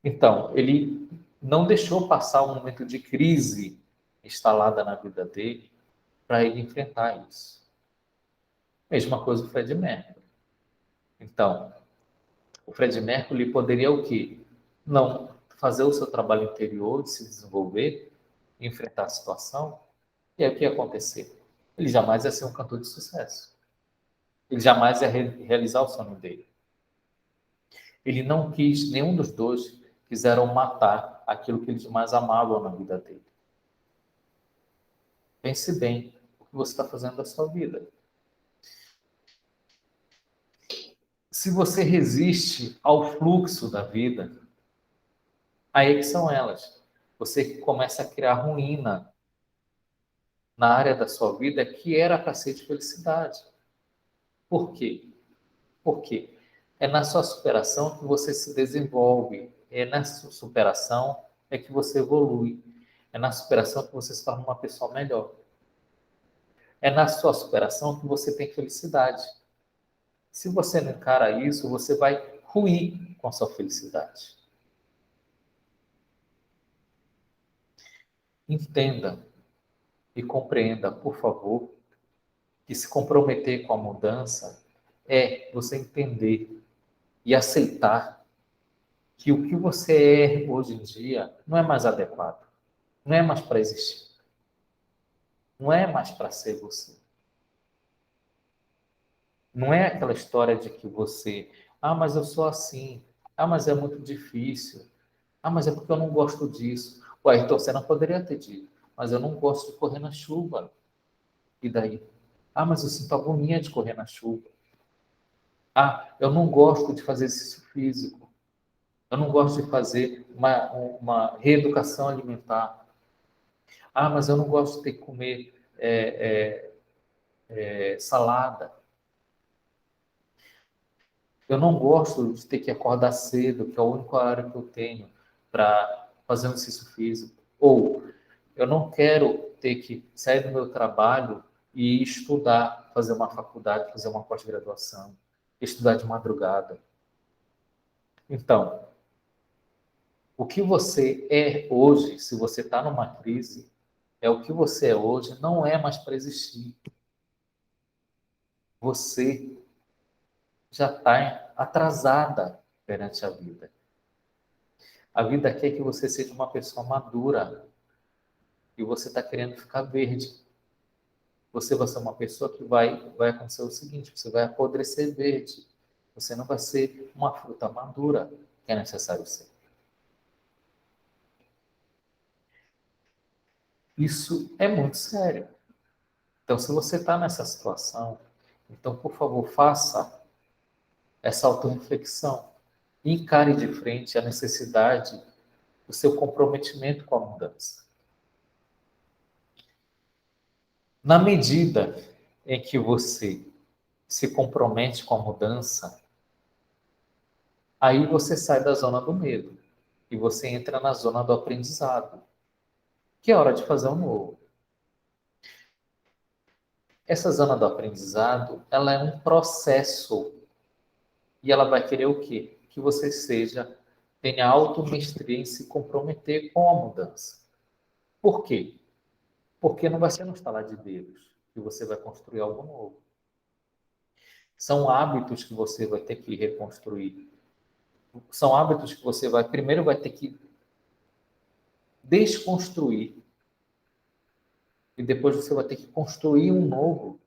Então, ele não deixou passar um momento de crise instalada na vida dele para ele enfrentar isso. Mesma coisa o Fred Mercury. Então, o Fred Mercury poderia o quê? Não fazer o seu trabalho interior, de se desenvolver, enfrentar a situação, e aí o que ia acontecer? Ele jamais ia ser um cantor de sucesso. Ele jamais ia realizar o sonho dele. Ele não quis, nenhum dos dois quiseram matar aquilo que eles mais amavam na vida dele. Pense bem o que você está fazendo da sua vida. Se você resiste ao fluxo da vida, aí é que são elas. Você começa a criar ruína na área da sua vida que era para ser de felicidade. Por quê? Porque é na sua superação que você se desenvolve, é na sua superação é que você evolui, é na superação que você se torna uma pessoa melhor. É na sua superação que você tem felicidade. Se você não encara isso, você vai ruir com a sua felicidade. Entenda e compreenda, por favor, que se comprometer com a mudança é você entender e aceitar que o que você é hoje em dia não é mais adequado, não é mais para existir, não é mais para ser você. Não é aquela história de que você, mas eu sou assim, Ah, mas é muito difícil. Ah, mas é porque eu não gosto disso. O Ayrton Senna poderia ter dito, mas eu não gosto de correr na chuva. E daí? Ah, mas eu sinto agonia de correr na chuva. Ah, eu não gosto de fazer exercício físico. Eu não gosto de fazer uma reeducação alimentar. Ah, mas eu não gosto de ter que comer salada. Eu não gosto de ter que acordar cedo, que é a única hora que eu tenho para fazer um exercício físico. Ou eu não quero ter que sair do meu trabalho e estudar, fazer uma faculdade, fazer uma pós-graduação, estudar de madrugada. Então, o que você é hoje, se você está numa crise, é o que você é hoje, não é mais para existir. Você já está atrasada perante a vida. A vida quer que você seja uma pessoa madura e você está querendo ficar verde. Você vai ser uma pessoa que vai acontecer o seguinte: você vai apodrecer verde. Você não vai ser uma fruta madura que é necessário ser. Isso é muito sério. Então, se você está nessa situação, então, por favor, faça essa autorreflexão e encare de frente a necessidade do seu comprometimento com a mudança. Na medida em que você se compromete com a mudança, aí você sai da zona do medo e você entra na zona do aprendizado, que é hora de fazer um novo. Essa zona do aprendizado, ela é um processo e ela vai querer o quê? Que você tenha automestria em se comprometer com a mudança. Por quê? Porque não vai ser no estalar de dedos que você vai construir algo novo. São hábitos que você vai ter que reconstruir. São hábitos que você primeiro vai ter que desconstruir e depois você vai ter que construir um novo.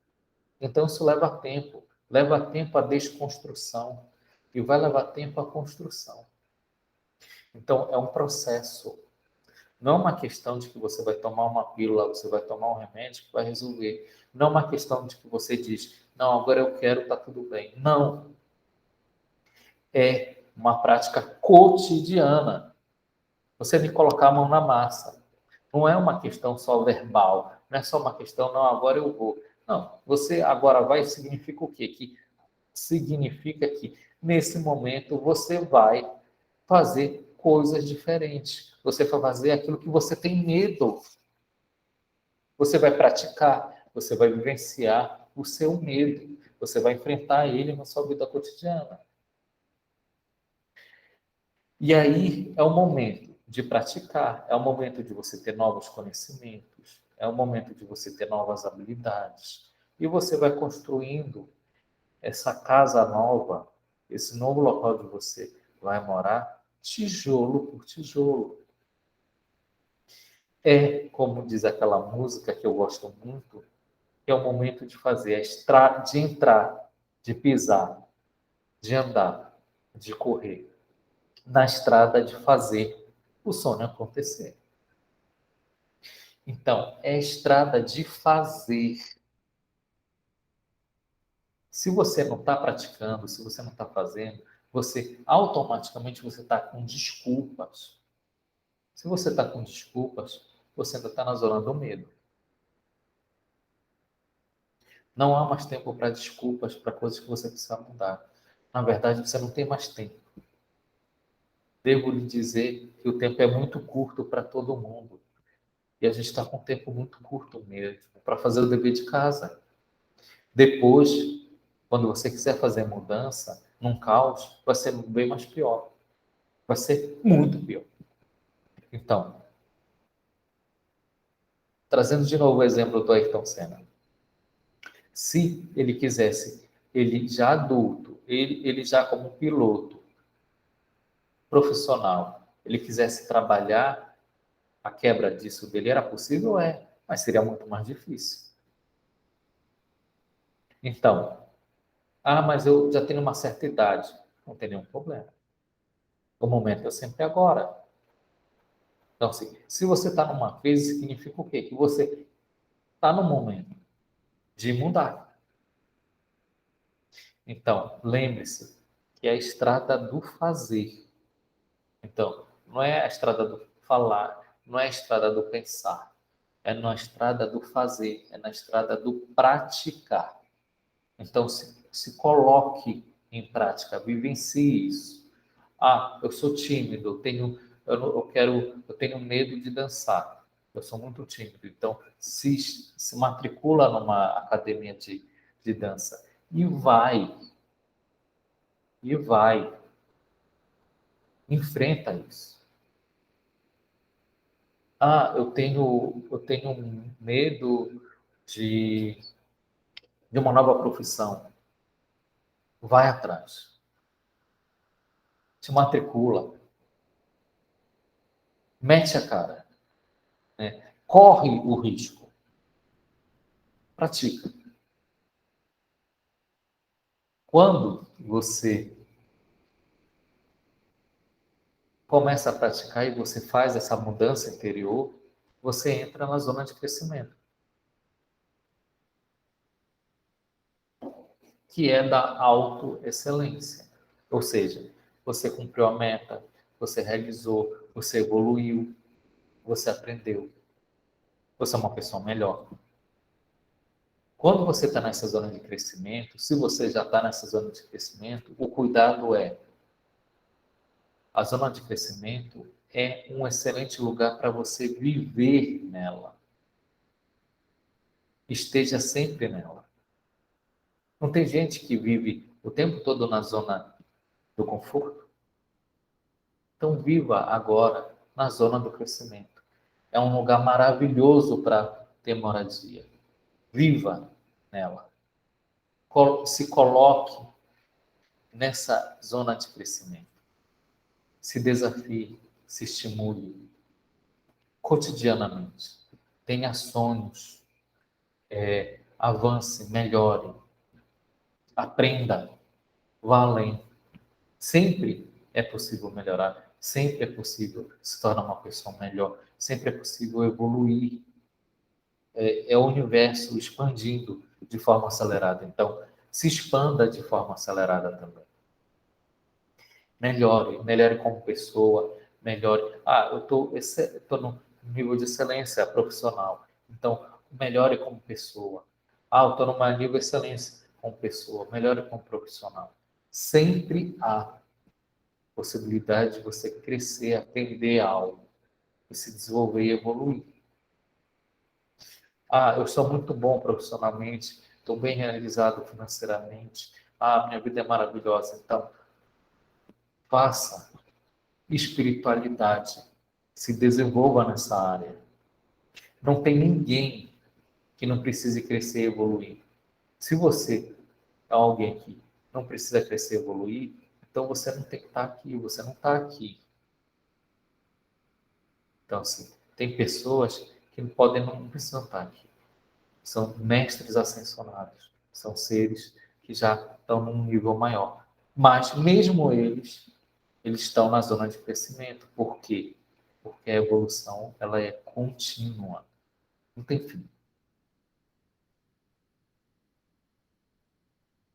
Então isso leva tempo a desconstrução e vai levar tempo a construção. Então é um processo. Não é uma questão de que você vai tomar uma pílula, você vai tomar um remédio que vai resolver. Não é uma questão de que você diz, não, agora eu quero, tá tudo bem. Não. É uma prática cotidiana. Você me colocar a mão na massa. Não é uma questão só verbal. Não é só uma questão, não, agora eu vou. Não, você agora vai significa o quê? Que significa que nesse momento você vai fazer coisas diferentes. Você vai fazer aquilo que você tem medo. Você vai praticar, você vai vivenciar o seu medo. Você vai enfrentar ele na sua vida cotidiana. E aí é o momento de praticar, é o momento de você ter novos conhecimentos, é o momento de você ter novas habilidades. E você vai construindo essa casa nova, esse novo local de você vai morar, tijolo por tijolo. É, como diz aquela música que eu gosto muito, que é o momento de fazer, de entrar, de pisar, de andar, de correr, na estrada de fazer o sonho acontecer. Então, é a estrada de fazer. Se você não está praticando, se você não está fazendo, você automaticamente você está com desculpas. Se você está com desculpas, você ainda está na zona do medo. Não há mais tempo para desculpas, para coisas que você precisa mudar. Na verdade, você não tem mais tempo. Devo lhe dizer que o tempo é muito curto para todo mundo. E a gente está com um tempo muito curto mesmo para fazer o dever de casa. Depois, quando você quiser fazer mudança, num caos, vai ser bem mais pior. Vai ser muito pior. Então, trazendo de novo o exemplo do Ayrton Senna. Se ele quisesse, ele já adulto, ele já como piloto profissional, ele quisesse trabalhar a quebra disso dele, era possível? É, mas seria muito mais difícil. Então, ah, mas eu já tenho uma certa idade. Não tem nenhum problema. O momento é sempre agora. Então, assim, se você está numa crise, significa o quê? Que você está no momento de mudar. Então, lembre-se que é a estrada do fazer. Então, não é a estrada do falar, não é a estrada do pensar, é na estrada do fazer, é na estrada do praticar. Então, se coloque em prática, vivencie isso. Ah, eu sou tímido, eu tenho medo de dançar. Eu sou muito tímido. Então, se matricula numa academia de dança e vai, enfrenta isso. Ah, eu tenho medo de, de uma nova profissão. Vai atrás. Se matricula. Mete a cara. Né? Corre o risco. Pratica. Quando você começa a praticar e você faz essa mudança interior, você entra na zona de crescimento, que é da autoexcelência. Ou seja, você cumpriu a meta, você realizou, você evoluiu, você aprendeu, você é uma pessoa melhor. Quando você está nessa zona de crescimento, se você já está nessa zona de crescimento, o cuidado é: a zona de crescimento é um excelente lugar para você viver nela. Esteja sempre nela. Não tem gente que vive o tempo todo na zona do conforto? Então, viva agora na zona do crescimento. É um lugar maravilhoso para ter moradia. Viva nela. Se coloque nessa zona de crescimento. Se desafie, se estimule cotidianamente. Tenha sonhos, avance, melhore, aprenda, vá além. Sempre é possível melhorar, sempre é possível se tornar uma pessoa melhor, sempre é possível evoluir. É o universo expandindo de forma acelerada. Então, se expanda de forma acelerada também. Melhore como pessoa, melhore. Ah, eu estou no nível de excelência profissional, então melhore como pessoa. Ah, eu estou numa nível de excelência como pessoa, melhore como profissional. Sempre há possibilidade de você crescer, aprender algo, e se desenvolver e evoluir. Ah, eu sou muito bom profissionalmente, estou bem realizado financeiramente. Ah, minha vida é maravilhosa. Então, faça espiritualidade, se desenvolva nessa área. Não tem ninguém que não precise crescer e evoluir. Se você é alguém que não precisa crescer e evoluir, então você não tem que estar aqui, você não está aqui. Então, assim, tem pessoas que não precisam estar aqui. São mestres ascensionados, são seres que já estão num nível maior. Mas, mesmo eles estão na zona de crescimento. Por quê? Porque a evolução ela é contínua, não tem fim.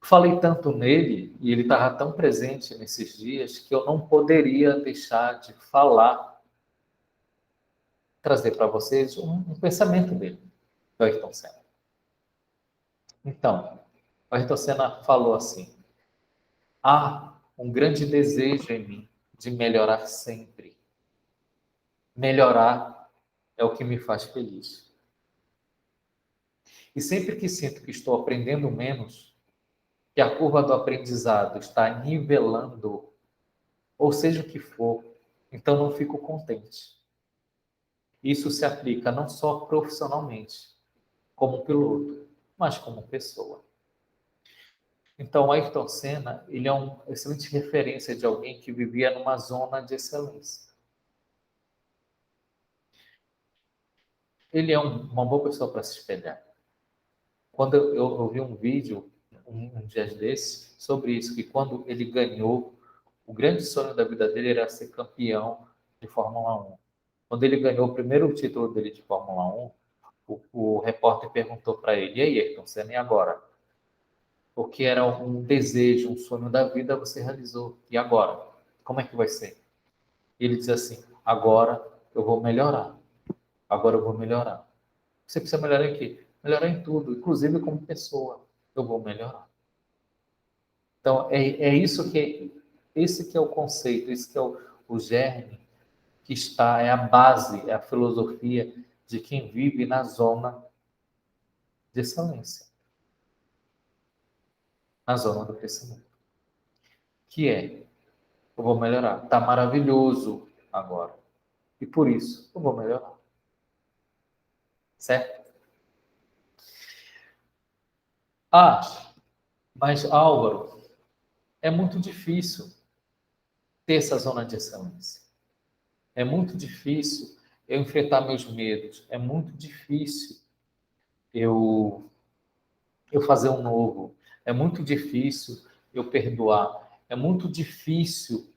Falei tanto nele, e ele estava tão presente nesses dias, que eu não poderia deixar de falar, trazer para vocês um pensamento dele, do Ayrton Senna. Então, o Ayrton Senna falou assim: há um grande desejo em mim de melhorar sempre. Melhorar é o que me faz feliz. E sempre que sinto que estou aprendendo menos, que a curva do aprendizado está nivelando, ou seja o que for, então não fico contente. Isso se aplica não só profissionalmente, como piloto, mas como pessoa. Então, Ayrton Senna, ele é uma excelente referência de alguém que vivia numa zona de excelência. Ele é uma boa pessoa para se espelhar. Quando eu vi um vídeo, um dia desses, sobre isso, que quando ele ganhou O grande sonho da vida dele era ser campeão de Fórmula 1. Quando ele ganhou o primeiro título dele de Fórmula 1, o repórter perguntou para ele: "E aí, Ayrton Senna, e agora?" Porque era um desejo, um sonho da vida, você realizou. E agora? Como é que vai ser? E ele diz assim: agora eu vou melhorar. Agora eu vou melhorar. Você precisa melhorar em quê? Melhorar em tudo, inclusive como pessoa. Eu vou melhorar. Então, isso esse que é o conceito, esse que é o germe que está, é a base, é a filosofia de quem vive na zona de excelência, na zona do crescimento. Que é, eu vou melhorar. Está maravilhoso agora. E por isso, eu vou melhorar. Certo? Ah, mas Álvaro, é muito difícil ter essa zona de excelência. É muito difícil eu enfrentar meus medos. É muito difícil eu, eu fazer um novo. É muito difícil eu perdoar. É muito difícil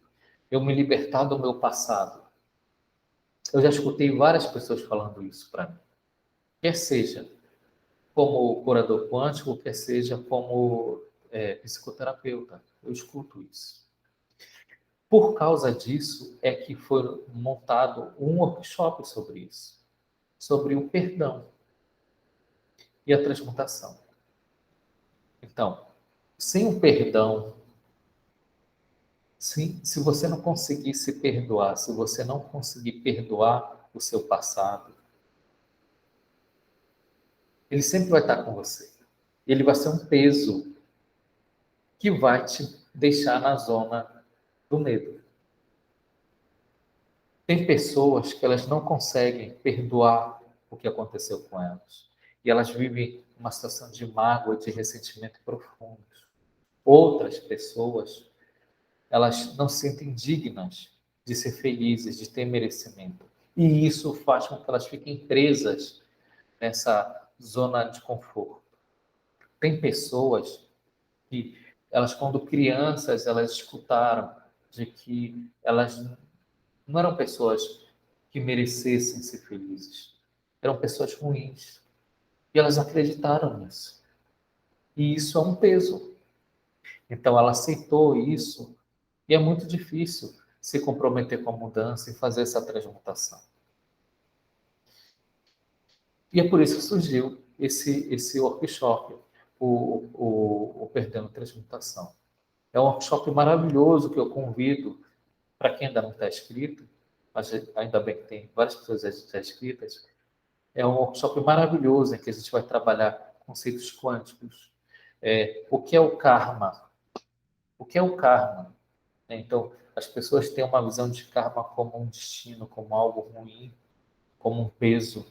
eu me libertar do meu passado. Eu já escutei várias pessoas falando isso para mim. Quer seja como curador quântico, quer seja como psicoterapeuta. Eu escuto isso. Por causa disso é que foi montado um workshop sobre isso, sobre o perdão e a transmutação. Então, sem o perdão, se você não conseguir se perdoar, se você não conseguir perdoar o seu passado, ele sempre vai estar com você. Ele vai ser um peso que vai te deixar na zona do medo. Tem pessoas que elas não conseguem perdoar o que aconteceu com elas. E elas vivem uma situação de mágoa, de ressentimento profundo. Outras pessoas, elas não se sentem dignas de ser felizes, de ter merecimento. E isso faz com que elas fiquem presas nessa zona de conforto. Tem pessoas que elas, quando crianças, elas escutaram de que elas não eram pessoas que merecessem ser felizes. Eram pessoas ruins. E elas acreditaram nisso. E isso é um peso. Então ela aceitou isso. E é muito difícil se comprometer com a mudança e fazer essa transmutação. E é por isso que surgiu esse workshop, o Perdendo Transmutação. É um workshop maravilhoso que eu convido para quem ainda não está inscrito, mas ainda bem que tem várias pessoas já inscritas. É um workshop maravilhoso em que a gente vai trabalhar conceitos quânticos. O que é o karma? O que é o karma? Então, as pessoas têm uma visão de karma como um destino, como algo ruim, como um peso,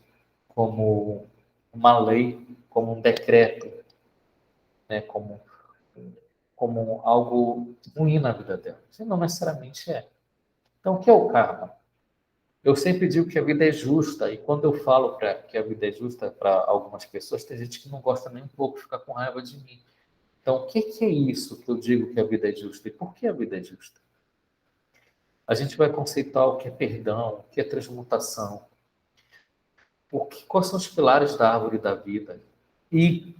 como uma lei, como um decreto, né? como algo ruim na vida dela. Isso não necessariamente é. Então, o que é o karma? Eu sempre digo que a vida é justa, e quando eu falo que a vida é justa para algumas pessoas, tem gente que não gosta nem um pouco, fica com raiva de mim. Então, o que é isso que eu digo que a vida é justa? E por que a vida é justa? A gente vai conceituar o que é perdão, o que é transmutação, quais são os pilares da árvore da vida. E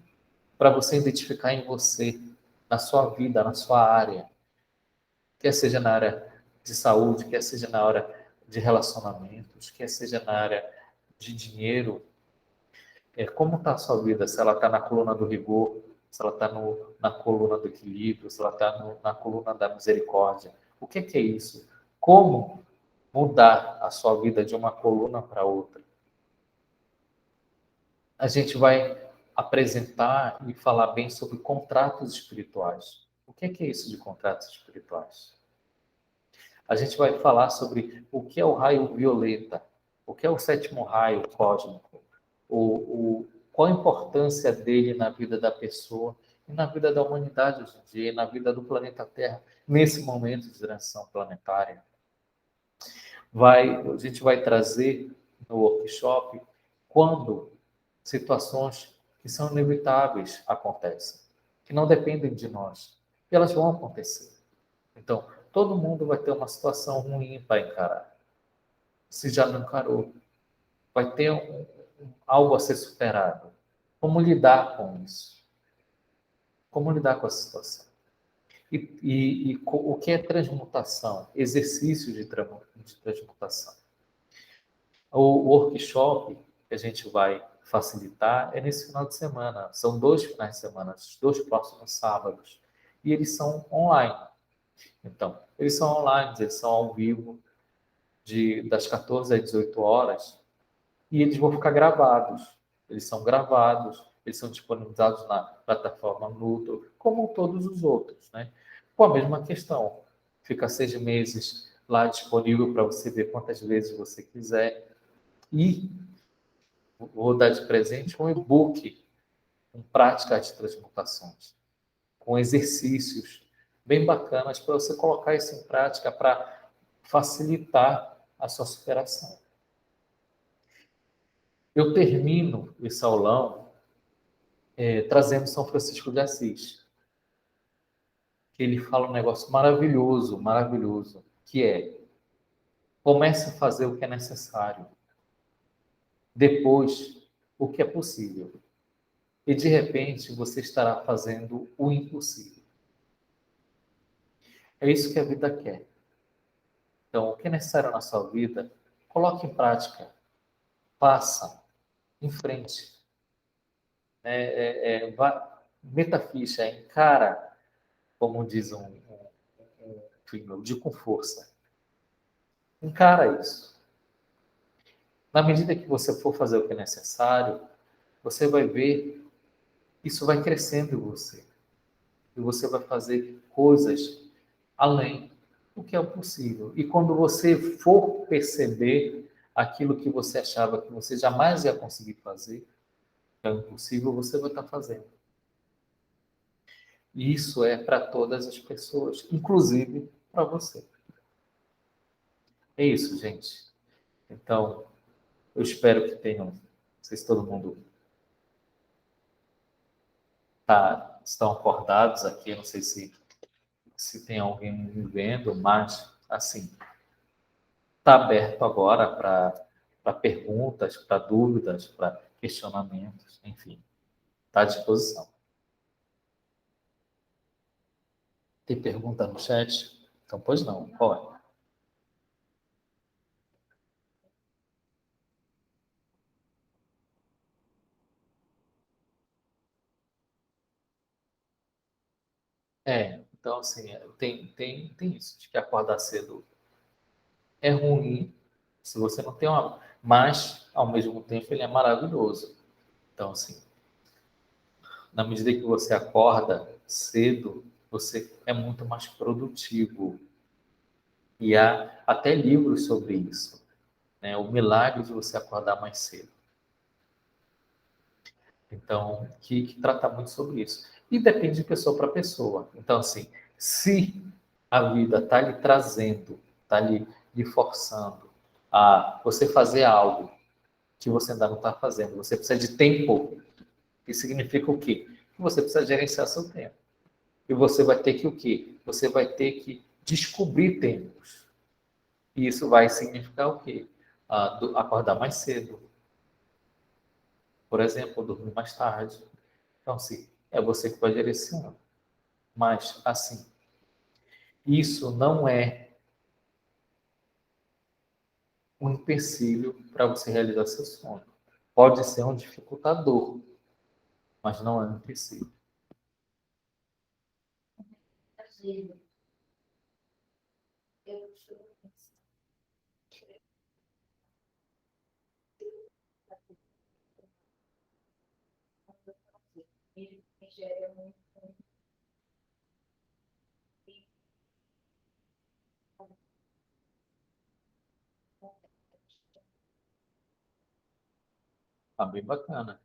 para você identificar em você, na sua vida, na sua área, quer seja na área de saúde, quer seja na área de relacionamentos, quer seja na área de dinheiro, como está a sua vida, se ela está na coluna do rigor, se ela está na coluna do equilíbrio, se ela está na coluna da misericórdia. O que é isso? Como mudar a sua vida de uma coluna para outra? A gente vai apresentar e falar bem sobre contratos espirituais. O que é isso de contratos espirituais? A gente vai falar sobre o que é o raio violeta, o que é o sétimo raio cósmico, qual a importância dele na vida da pessoa e na vida da humanidade hoje em dia, e na vida do planeta Terra, nesse momento de transição planetária. A gente vai trazer no workshop quando situações que são inevitáveis acontecem, que não dependem de nós, e elas vão acontecer. Então, todo mundo vai ter uma situação ruim para encarar. Se já não encarou, vai ter algo a ser superado. Como lidar com isso? Como lidar com essa situação? O que é transmutação? Exercício de transmutação. O workshop que a gente vai facilitar é nesse final de semana. São 2 finais de semana, os 2 próximos sábados. E eles são online. Então, eles são online, eles são ao vivo, das 14 às 18 horas. E eles vão ficar gravados. Eles são gravados, eles são disponibilizados na plataforma Moodle, como todos os outros, né? Com a mesma questão. Fica 6 meses lá disponível para você ver quantas vezes você quiser. E vou dar de presente um e-book com práticas de transmutações, com exercícios bem bacanas para você colocar isso em prática para facilitar a sua superação. Eu termino esse aulão trazendo São Francisco de Assis, que ele fala um negócio maravilhoso, maravilhoso, que é: comece a fazer o que é necessário, depois o que é possível. E de repente você estará fazendo o impossível. É isso que a vida quer. Então, o que é necessário na sua vida, coloque em prática, faça, em frente. Meta a ficha, encara, como diz um filme, de com força. Encara isso. Na medida que você for fazer o que é necessário, você vai ver, isso vai crescendo em você. E você vai fazer coisas além do que é o possível. E quando você for perceber aquilo que você achava que você jamais ia conseguir fazer, que é impossível, você vai estar fazendo. E isso é para todas as pessoas, inclusive para você. É isso, gente. Então, eu espero que tenham, não sei se todo mundo estão acordados aqui, eu não sei se tem alguém me vendo, mas, assim, está aberto agora para perguntas, para dúvidas, para questionamentos, enfim, está à disposição. Tem pergunta no chat? Então, pois não, pode. Então, assim, tem isso, de que acordar cedo é ruim, se você não tem uma... Mas, ao mesmo tempo, ele é maravilhoso. Então, assim, na medida que você acorda cedo, você é muito mais produtivo. E há até livros sobre isso, né? O milagre de você acordar mais cedo. Então, que trata muito sobre isso. E depende de pessoa para pessoa. Então, assim, se a vida está lhe trazendo, está lhe forçando a você fazer algo que você ainda não está fazendo, você precisa de tempo. Isso significa o quê? Que você precisa gerenciar seu tempo. E você vai ter que o quê? Você vai ter que descobrir tempos. E isso vai significar o quê? Acordar mais cedo, por exemplo, dormir mais tarde. Então, assim, é você que vai direcionando. Mas, assim, isso não é um empecilho para você realizar seu sonho. Pode ser um dificultador, mas não é um empecilho. Tá bem bacana.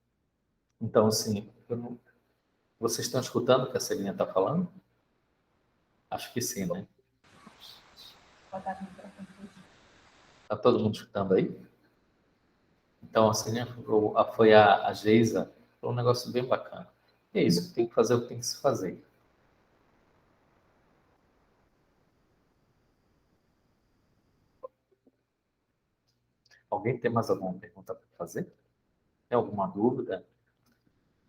Então, assim, vocês estão escutando o que a Celinha está falando? Acho que sim, né? Está todo mundo escutando aí? Então, assim, né, foi a Geisa, foi um negócio bem bacana. E é isso, tem que fazer o que tem que se fazer. Alguém tem mais alguma pergunta para fazer? Tem alguma dúvida?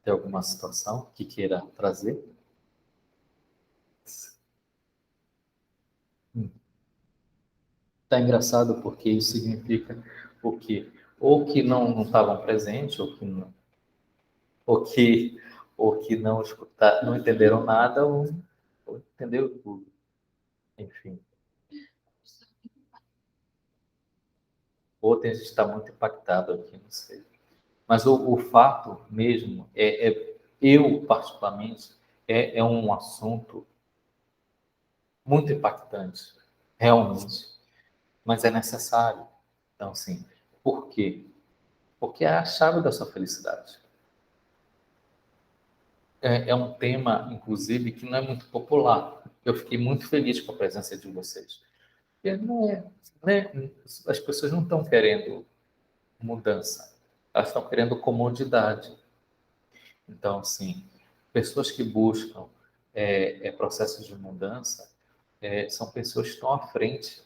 Tem alguma situação que queira trazer? Tá engraçado porque isso significa o quê? Ou que não estavam presentes, ou que, ou que não escutaram, não entenderam nada, ou entendeu tudo. Enfim. Ou tem gente que está muito impactado aqui, não sei. Mas o fato mesmo eu particularmente, é um assunto muito impactante, realmente, mas é necessário. Então, assim, por quê? Porque é a chave da sua felicidade. É um tema, inclusive, que não é muito popular. Eu fiquei muito feliz com a presença de vocês. Porque não é, né? As pessoas não estão querendo mudança, elas estão querendo comodidade. Então, assim, pessoas que buscam processos de mudança são pessoas que estão à frente,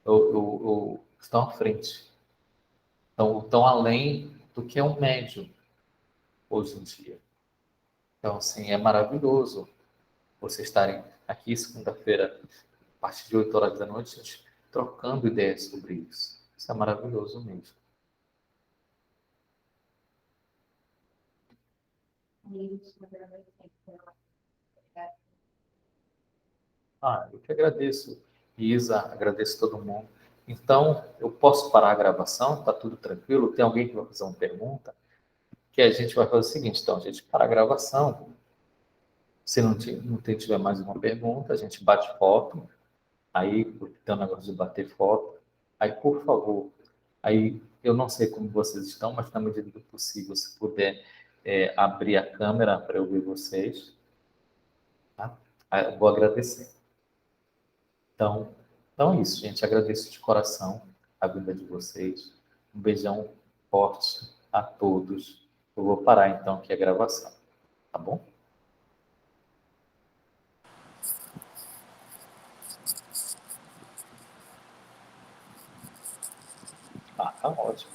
ou estão à frente, estão além do que é um médio hoje em dia. Então, assim, é maravilhoso vocês estarem aqui segunda-feira, a partir de 8 horas da noite, gente, trocando ideias sobre isso. Isso é maravilhoso mesmo. Eu que agradeço, Isa, agradeço todo mundo. Então, eu posso parar a gravação? Está tudo tranquilo? Tem alguém que vai fazer uma pergunta? Que a gente vai fazer o seguinte, então, a gente para a gravação. Se não tiver mais uma pergunta, a gente bate foto. Aí, porque tem um negócio de bater foto. Aí, por favor, aí eu não sei como vocês estão, mas na medida do possível, se puder abrir a câmera para eu ver vocês, tá? Aí, eu vou agradecer. Então é isso, gente. Agradeço de coração a vinda de vocês. Um beijão forte a todos. Eu vou parar então aqui a gravação, tá bom? Tá ótimo.